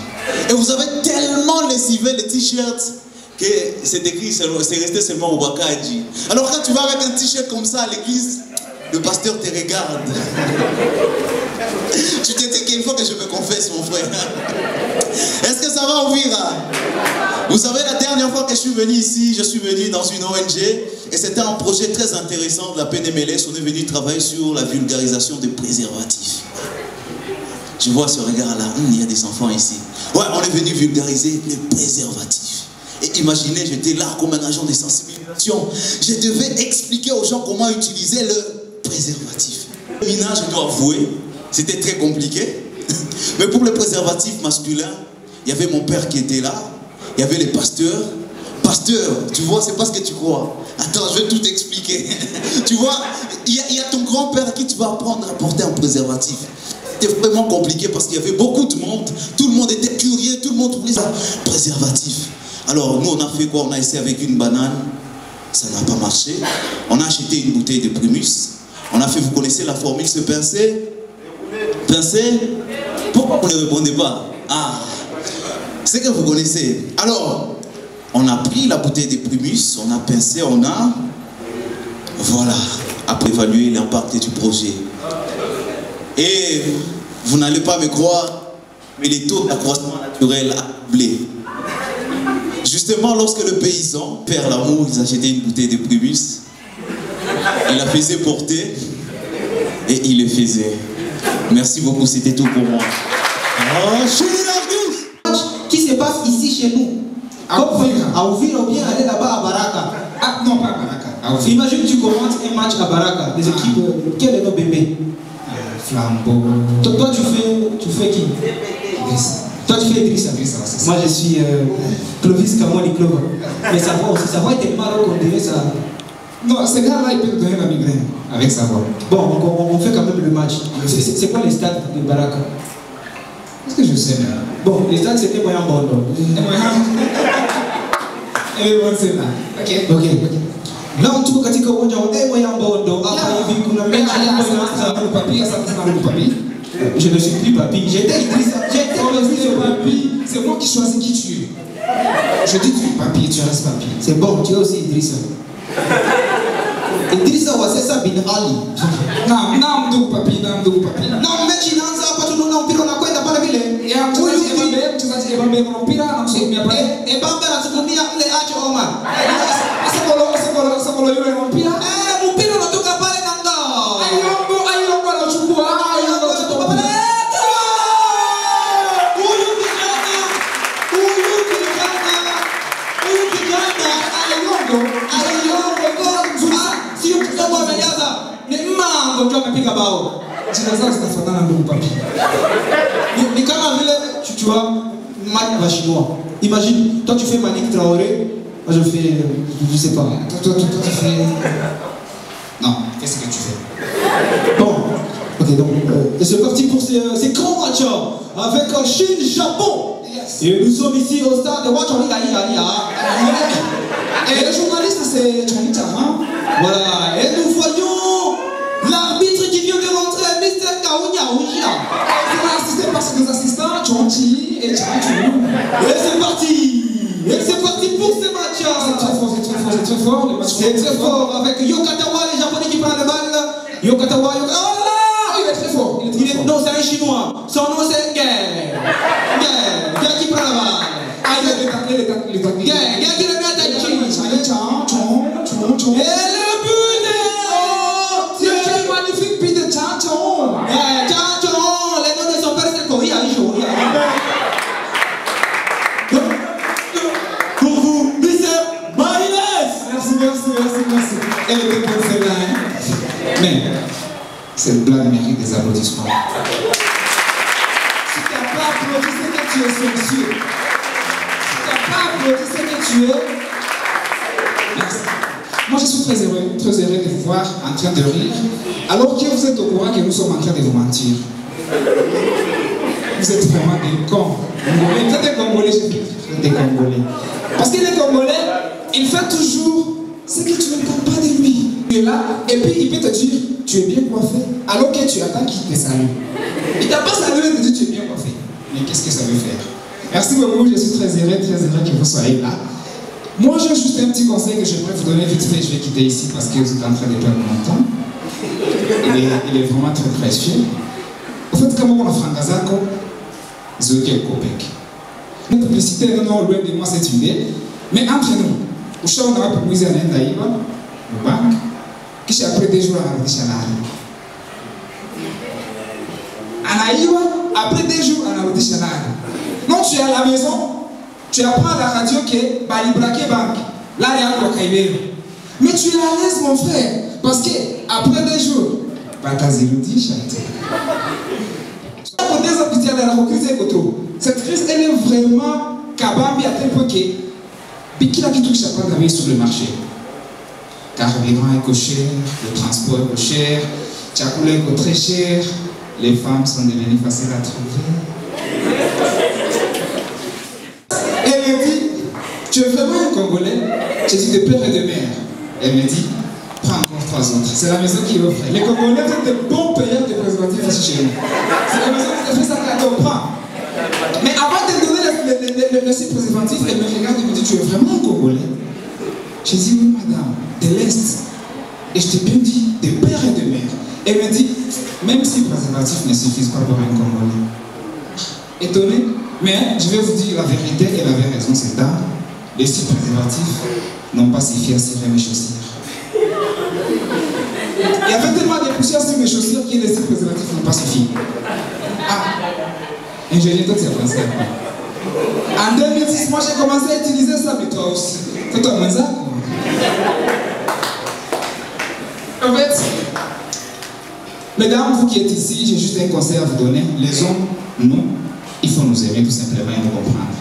Et vous avez tellement lessivé les t-shirts que c'est écrit, c'est resté seulement Obakaji. Alors quand tu vas avec un t-shirt comme ça à l'église, le pasteur te regarde. Tu te dis qu'il faut que je me confesse, mon frère. Est-ce que ça va ouvrir? Vous savez, la dernière fois que je suis venu ici, je suis venu dans une ONG et c'était un projet très intéressant de la PNMLS. On est venu travailler sur la vulgarisation des préservatifs. Je vois ce regard-là, il y a des enfants ici. Ouais, on est venu vulgariser les préservatifs. Et imaginez, j'étais là comme un agent de sensibilisation. Je devais expliquer aux gens comment utiliser le préservatif. Mina, je dois avouer, c'était très compliqué. Mais pour le préservatif masculin, il y avait mon père qui était là. Il y avait les pasteurs. Pasteur, tu vois, c'est pas ce que tu crois. Attends, je vais tout expliquer. Tu vois, il y a ton grand-père à qui tu vas apprendre à porter un préservatif. C'était vraiment compliqué parce qu'il y avait beaucoup de monde. Tout le monde était curieux, tout le monde voulait ça. Préservatif. Alors, nous, on a fait quoi? On a essayé avec une banane. Ça n'a pas marché. On a acheté une bouteille de Primus. On a fait, vous connaissez la formule, se pincer? Pincer? Pourquoi vous ne répondez pas? Ah, c'est que vous connaissez. Alors, on a pris la bouteille de Primus, on a pincé, on a... Voilà, après évaluer l'impact du projet. Et Vous n'allez pas me croire, mais les taux d'accroissement naturel a doublé. Justement, lorsque le paysan perd l'amour, il achetait une bouteille de Primus, il la faisait porter et il le faisait. Merci beaucoup, c'était tout pour moi. Qui se passe ici chez nous? À Uvira ou bien aller là-bas à Baraka? Ah non, pas à Baraka. Imagine que tu commences un match à Baraka, les équipes, quel est nos bébés? Flambeau. Toi tu fais qui? Toi tu fais Idrissa. Moi je suis Clovis Kamoni Clover. Mais sa voix était Maroc, on dirait ça. Non, ce gars-là, il peut te donner la migraine avec sa voix. Bon, on fait quand même le match. C'est quoi les stades de Baraka? Est-ce que je sais là? Bon, les stades c'était moyen bon. Et bon, c'est là. Ok. Là on trouve katika uwanja wa moyen bon. Hapa hivi kuna mechi ya papi, papi. Je ne suis plus papi. J'étais Idrissa. Papi. C'est moi qui choisis qui tu es. Je dis tu es papi, tu restes papi. C'est bon, tu es aussi Idrissa. Idrissa Wasesa bin Ali. Non, mdogo papi. Non, mechi inaanza hapa tunaona mpira unakwenda pale vile. Mchezaji Ebambe kuna mpira na msaidia pale. Ebambe anatukumia ile acho Omar. Asakolo yule mpira. Mpira unatoka pale na ngao. Ayongo anachukua. Amepiga bao. Jina zao zinafanana ndugu papi. Ni kama vile tu vois Malik va chinois. Imagine, toi tu fais Malik Traoré, moi je fais je sais pas. Toi tu fais. Non, qu'est-ce que tu fais? Bon. Ok, donc c'est parti pour ces grands matchs avec Chine-Japon. Yes. Et nous sommes ici au stade de Wachori. Et le journaliste c'est Chonita, hein? Voilà, et nous voyons l'arbitre qui vient de rentrer, Mr. Kaunya Ouja. Il est assisté par ses assistants, Chonchi et Chanchu. Et c'est parti! Et c'est parti pour ce match! C'est très fort. Le match c'est très fort avec Yokatawa, les Japonais qui prennent le bal. Yokatawa, oh là! Il est très fort. Non, c'est un Chinois. Son nom c'est Gay. Gay qui prend la balle. Ah, il a taclé. Gay qui le met à tacler. Et le but est... C'est un magnifique but de Chanchon. Chanchon, les noms de son père c'est Korea. Pour vous, Mr. Maïnes. Merci. Elle était pour celle-là. Mais cette blague mérite des applaudissements. Si tu n'as pas applaudi, c'est que tu es sorcier. Si tu n'as pas applaudi, c'est que tu es... Merci. Moi, je suis très heureux de vous voir en train de rire, alors que vous êtes au courant que nous sommes en train de vous mentir. Vous êtes vraiment des cons. Vous êtes des Congolais, des Congolais. Parce que les Congolais, il fait toujours ce que tu ne comprends pas de lui. Tu es là, et puis il peut te dire, tu es bien coiffé, alors que tu attends qu'il te salue. Il t'a pas salué et te dit, tu es bien coiffé. Mais qu'est-ce que ça veut faire? Merci beaucoup, je suis très heureux que vous soyez là. Moi, j'ai juste un petit conseil que j'aimerais vous donner vite fait. Je vais quitter ici parce que vous êtes en train de perdre mon temps. Il est vraiment très précieux. En fait, comme on a Frangazako, Zoké Kopek. La publicité, non, loin de moi, c'est une idée. Mais entre nous, où on a proposé à l'Indaïba, au banque, qui après 2 jours à la Chalari. Anaïba, après 2 jours à la Chalari. Non, tu es à la maison. Tu apprends à la radio que Bali braqué banque. Là, il y a un Kaibé. Mais tu es à l'aise, mon frère. Parce que après 2 jours, Bakaziludi chante. Cette crise, elle est vraiment kabambi à tel point que Bikila qui touche sa part d'avis sur le marché. Carburant est cher, le transport est cher, Tchakoula est très cher, les femmes sont devenues faciles à trouver. Elle me dit, tu es vraiment un Congolais? J'ai dit de père et de mère. Elle me dit, prends encore 3 autres. C'est la maison qui offre. Les Congolais sont des bons payeurs de préservatifs ici chez nous. C'est la maison qui te fait ça cadeau, prends. Mais avant de donner le préservatif, elle me regarde et me dit, tu es vraiment un Congolais? J'ai dit, oui madame, de l'Est. Et je t'ai bien dit, de père et de mère. Elle me dit, même si le préservatif ne suffit pas pour un Congolais. Étonné, mais je vais vous dire la vérité et la vraie raison, c'est que les six préservatifs n'ont pas suffi à cirer mes chaussures. Il y avait tellement de poussières sur mes chaussures que les six préservatifs n'ont pas suffi. Ah, ingénieur, toi, c'est français. En 2010, moi j'ai commencé à utiliser ça, mais toi aussi. Toi, moins ça. En fait, mesdames, vous qui êtes ici, j'ai juste un conseil à vous donner. Les hommes, nous, il faut nous aimer tout simplement et nous comprendre.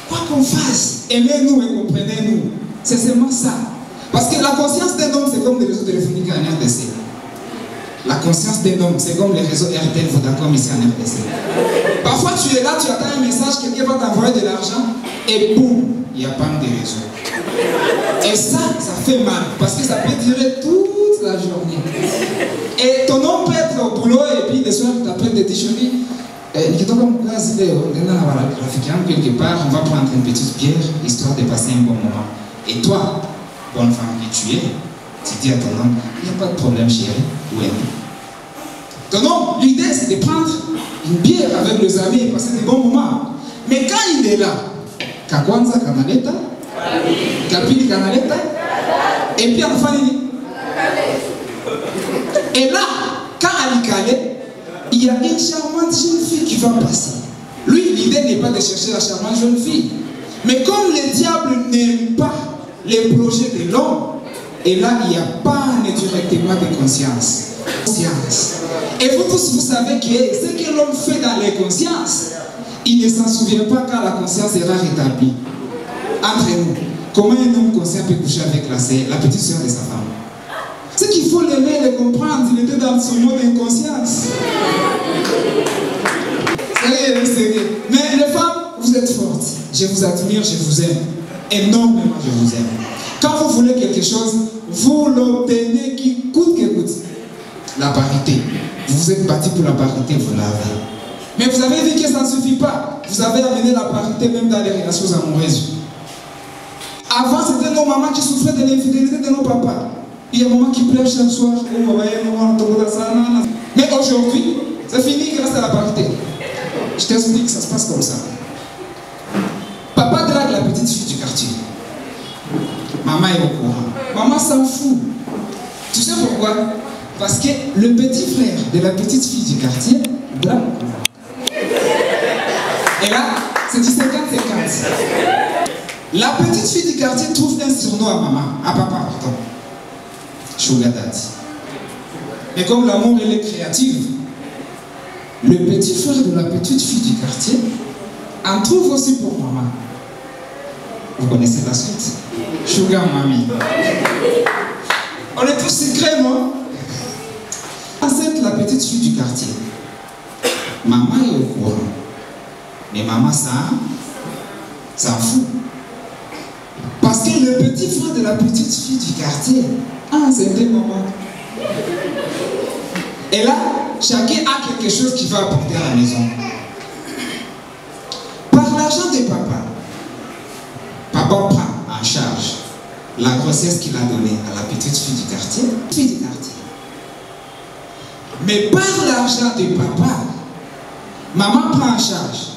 Quoi qu'on fasse, aimez-nous et comprenez-nous. C'est seulement ça. Parce que la conscience d'un homme, c'est comme des réseaux téléphoniques en RDC. La conscience d'un homme, c'est comme les réseaux RTL, Vodacom ici en RDC. Parfois, tu es là, tu attends un message, quelqu'un va t'envoyer de l'argent, et boum, il n'y a pas de réseau. Et ça fait mal, parce que ça peut durer toute la journée. Et ton homme peut être au boulot, et puis le soir, tu t'appelles des t-shirts. Quelque part, on va prendre une petite bière, histoire de passer un bon moment. Et toi, bonne femme que tu es, tu dis à ton homme, il n'y a pas de problème chérie, ou aimé. Ton homme, l'idée c'est de prendre une bière avec les amis et passer des bons moments. Mais quand il est là, Kakwanza Kanaleta, Kapili Kanaleta, et puis enfin et là, quand Alikale, il y a une charmante jeune fille qui va passer. Lui, l'idée n'est pas de chercher la charmante jeune fille. Mais comme le diable n'aime pas les projets de l'homme, et là, il n'y a pas directement de conscience. Et vous tous, vous savez que ce que l'homme fait dans les consciences, il ne s'en souvient pas quand la conscience sera rétablie. Entre nous, comment un homme conscient peut coucher avec la petite soeur de sa femme? C'est qu'il faut l'aimer et le comprendre. Il était dans son mode d'inconscience. Sérieux. Mais les femmes, vous êtes fortes. Je vous admire, je vous aime. Énormément, je vous aime. Quand vous voulez quelque chose, vous l'obtenez qui coûte que coûte. La parité. Vous vous êtes battu pour la parité, vous l'avez. Mais vous avez vu que ça ne suffit pas. Vous avez amené la parité même dans les relations amoureuses. Avant, c'était nos mamans qui souffraient de l'infidélité de nos papas. Il y a un moment qui pleure chaque soir. Mais aujourd'hui, c'est fini grâce à la parité. Je t'explique, ça se passe comme ça. Papa drague la petite fille du quartier. Maman est au courant. Maman s'en fout. Tu sais pourquoi? Parce que le petit frère de la petite fille du quartier drague. Et là, c'est du 50-50. La petite fille du quartier trouve un surnom à maman, à papa, pardon. Sugar Daddy. Mais comme l'amour elle est créative, le petit frère de la petite fille du quartier en trouve aussi pour maman. Vous connaissez la suite? Sugar Mami. On est tous secrets, non? Enceinte la petite fille du quartier. Maman est au courant. Mais maman s'en fout. Parce que le petit frère de la petite fille du quartier a enceinté maman. Et là, chacun a quelque chose qui va apporter à la maison. Par l'argent de papa, papa prend en charge la grossesse qu'il a donnée à la petite fille du quartier. Mais par l'argent de papa, maman prend en charge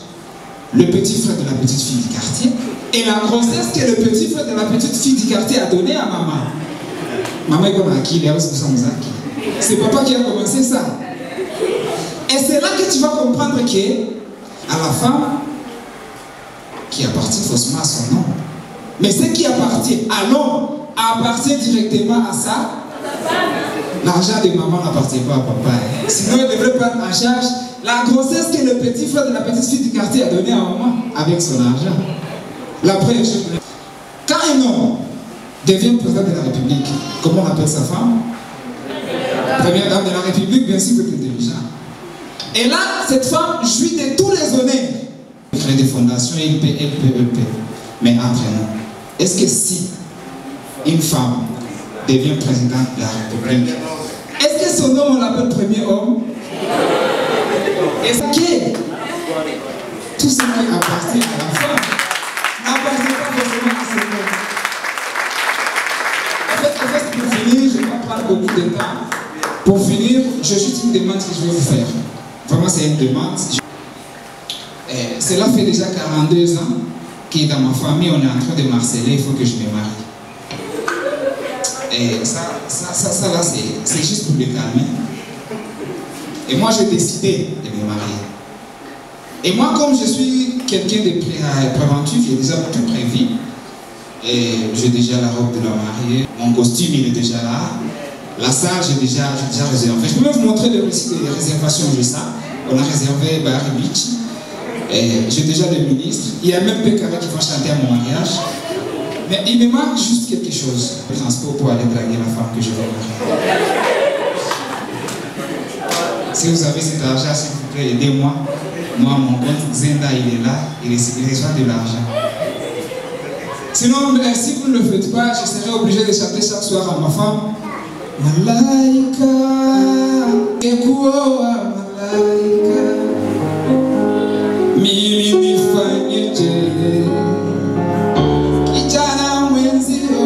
le petit frère de la petite fille du quartier et la grossesse que le petit frère de la petite fille du quartier a donnée à maman. Maman est comme à qui? C'est papa qui a commencé ça. Et c'est là que tu vas comprendre que à la femme qui appartient faussement à son nom. Mais ce qui appartient à l'homme appartient directement à ça. L'argent de maman n'appartient pas à papa. Sinon, il devrait prendre en charge la grossesse que le petit frère de la petite fille du quartier a donnée à maman avec son argent. La première chose. Quand un homme devient président de la République, comment on appelle sa femme? Première dame de la République, bien sûr, vous êtes intelligent. Et là, cette femme jouit de tous les honneurs. Il crée des fondations, il paie. Mais entre nous, est-ce que si une femme devient présidente de la République, est-ce que son homme, on l'appelle premier homme? Est-ce que tout ce qui appartient à la femme n'appartient pas forcément à cet homme? En fait, pour finir, je ne vais pas prendre beaucoup de temps. que je vais vous faire. Vraiment, c'est une demande. Cela fait déjà 42 ans que dans ma famille, on est en train de m'harceler, il faut que je me marie. Et ça là, c'est juste pour le calmer. Et moi, j'ai décidé de me marier. Et moi, comme je suis quelqu'un de préventif, j'ai déjà tout prévu. Et j'ai déjà la robe de la mariée, mon costume, il est déjà là. La salle, j'ai déjà réservé. Je peux même vous montrer le récit des réservations de ça. On a réservé Barry Beach. J'ai déjà le ministre. Il y a même Pécara qui va chanter à mon mariage. Mais il me manque juste quelque chose. Le transport pour aller draguer la femme que je vais marier. Si vous avez cet argent, s'il vous plaît, aidez-moi. Moi, mon compte Zenda, il est là. Il reçoit de l'argent. Sinon, si vous ne le faites pas, je serai obligé de chanter chaque soir à ma femme. Malaika, Ekuoa Malaika, mimi nifanyeje, kijana mwenzio,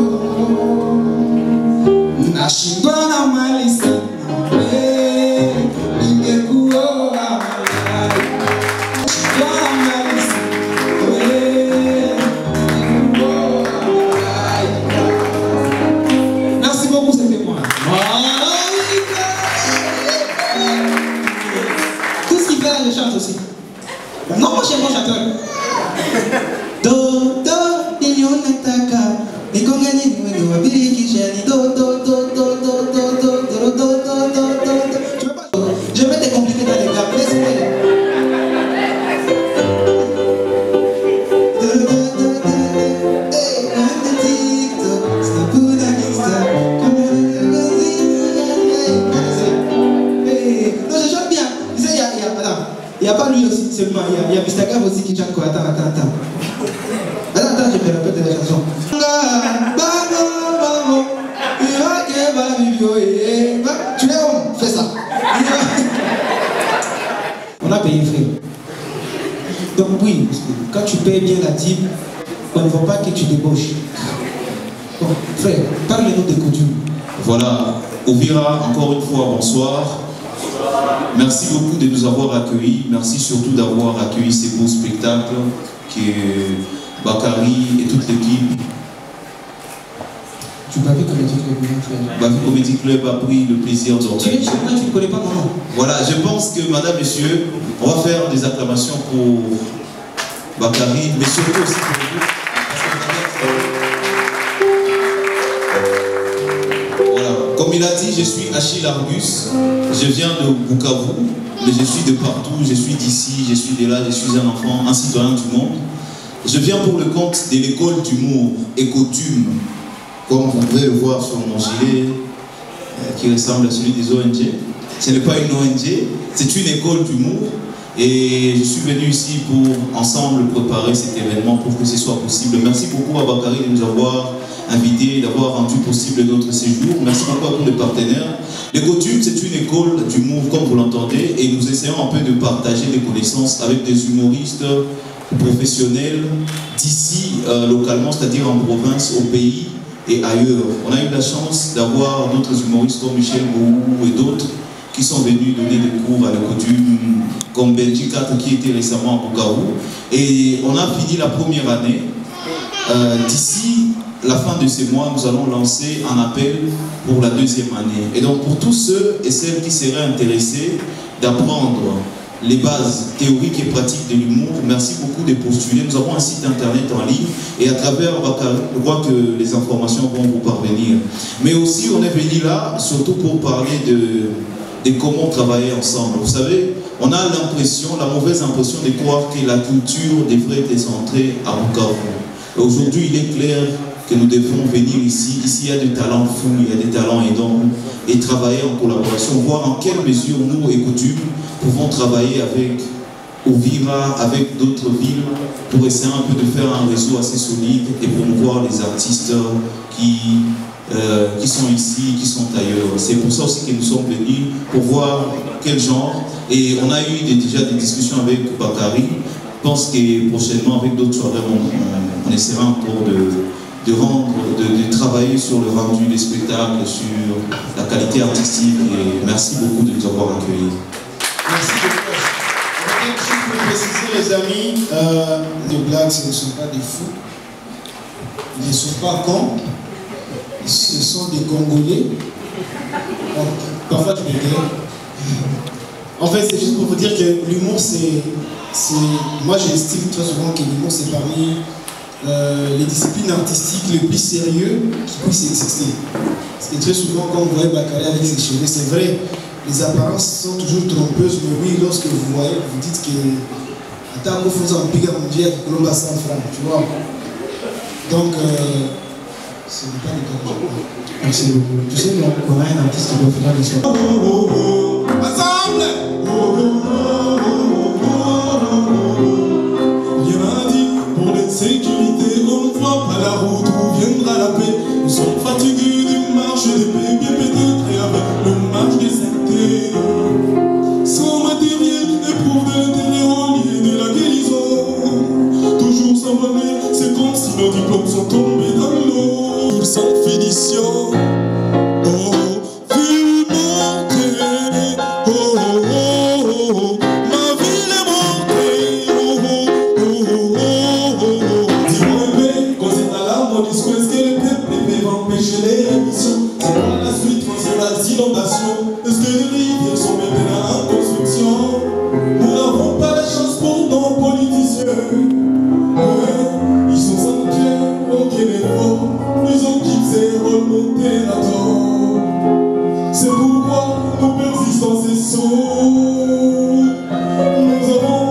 nashindwa na mali sana, ningekuoa Malaika, nashindwa na mali sana, ningekuoa Malaika. Merci beaucoup, c'était moi. Tout ce qu'il fait là, je chante aussi. Non, moi j'aime mon chanteur. Do, do, nilio nataka. Nikongeni niwe wabiri kishani. Do, do, do, do, do, do, do, do, do, do, do, do. Tu veux pas? Je vais te compliquer dans les gars. Laisse-moi. Il n'y a pas lui aussi seulement, il y a Mr. Gav aussi qui chante quoi. Attends, je me répète la chanson. Tu es homme, fais ça. On a payé frère. Donc oui, quand tu payes bien la dîme, on ne voit pas que tu débauches. Bon, frère, parle-nous des coutumes. Voilà, Ouvira, encore une fois, bonsoir. Merci beaucoup de nous avoir accueillis. Merci surtout d'avoir accueilli ces beaux spectacles que Bakary et toute l'équipe. Tu Bavi Comédie Club, Bavi Comédie Club a pris le plaisir d'organiser. Tu es chez moi, tu ne connais pas mon nom. Voilà, je pense que, madame, messieurs, on va faire des acclamations pour Bakary, mais surtout aussi pour vous. Comme il a dit, je suis Achille Argus, je viens de Bukavu, mais je suis de partout, je suis d'ici, je suis de là, je suis un enfant, un citoyen du monde. Je viens pour le compte de l'école d'humour Écotume, comme vous pouvez le voir sur mon gilet, qui ressemble à celui des ONG. Ce n'est pas une ONG, c'est une école d'humour. Et je suis venu ici pour ensemble préparer cet événement pour que ce soit possible. Merci beaucoup à Bakary de nous avoir invités, d'avoir rendu possible notre séjour. Merci beaucoup à tous les partenaires. L'écotume, c'est une école d'humour, comme vous l'entendez, et nous essayons un peu de partager des connaissances avec des humoristes professionnels d'ici, localement, c'est-à-dire en province, au pays et ailleurs. On a eu la chance d'avoir d'autres humoristes comme Michel Bourou et d'autres qui sont venus donner des cours à l'écotume, comme Benji 4 qui était récemment à Bukavu. Et on a fini la première année. D'ici la fin de ce mois, nous allons lancer un appel pour la deuxième année. Et donc pour tous ceux et celles qui seraient intéressés d'apprendre les bases théoriques et pratiques de l'humour, merci beaucoup de postuler. Nous avons un site internet en ligne et à travers, je crois que les informations vont vous parvenir. Mais aussi, on est venu là, surtout pour parler de comment travailler ensemble. Vous savez, on a l'impression, la mauvaise impression de croire que la culture devrait être centrée à Bukavu. Aujourd'hui, il est clair que nous devons venir ici. Ici, il y a des talents fous, il y a des talents énormes, et travailler en collaboration, voir en quelle mesure nous, Écotume, pouvons travailler avec Ouvira, avec d'autres villes, pour essayer un peu de faire un réseau assez solide et promouvoir les artistes qui sont ici, qui sont ailleurs. C'est pour ça aussi que nous sommes venus, pour voir quel genre. Et on a eu déjà des discussions avec Bakary. Je pense que prochainement, avec d'autres soirées, on essaiera encore de travailler sur le rendu des spectacles, sur la qualité artistique. Et merci beaucoup de nous avoir accueillis. Merci beaucoup. Juste pour préciser, les amis, les blagues, ce ne sont pas des fous. Ils ne sont pas cons. Ce sont des Congolais. Parfois, je me dis. En fait, c'est juste pour vous dire que l'humour, moi, j'estime très souvent que l'humour, c'est parmi les disciplines artistiques les plus sérieux qui puissent exister. Parce que très souvent, quand vous voyez Bakary avec ses cheveux, c'est vrai, les apparences sont toujours trompeuses, mais oui, lorsque vous voyez, vous dites que attends, vous faites un pic à mon Dieu, vous l'avez à 100 francs, tu vois. Donc, ce n'est pas le cas. Merci beaucoup. Tu sais, on a un artiste qui doit faire des soins. Ensemble! Il m'a dit, pour l'insécurité, on ne voit pas la route où viendra la paix. Nous sommes fatigués du marché des paix, bien peut-être, et avec le marche des sectés. Sans matériel, éprouve de l'intérêt au lieu de la guérison. Toujours sans monnaie, c'est comme si nos diplômes sont tombés dans l'eau. Sans finition. Est-ce que les rivières sont maintenant en construction? Nous n'avons pas la chance pour nos politiciens. Ils sont sans cœur, ok les faux. Ils ont quitté remonter la tour. C'est pourquoi nous persistons ces sauts. Nous avons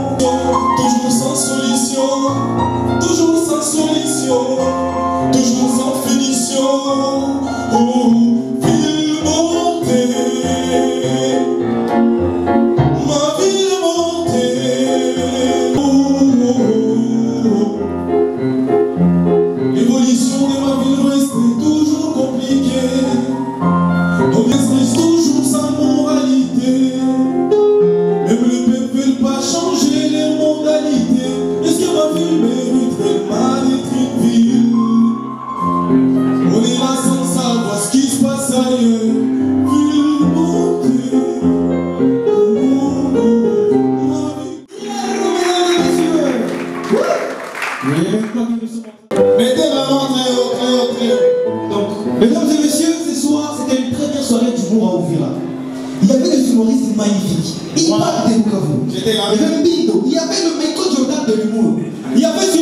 toujours sans solution. Toujours sans solution. Toujours sans finition. Mesdames et messieurs, ce soir, c'était une première soirée d'humour à Uvira. Il y avait des humoristes magnifiques. Il parle de Bukavu. Il y avait Mbindo. Il y avait le Michael Jordan de l'humour. Il y avait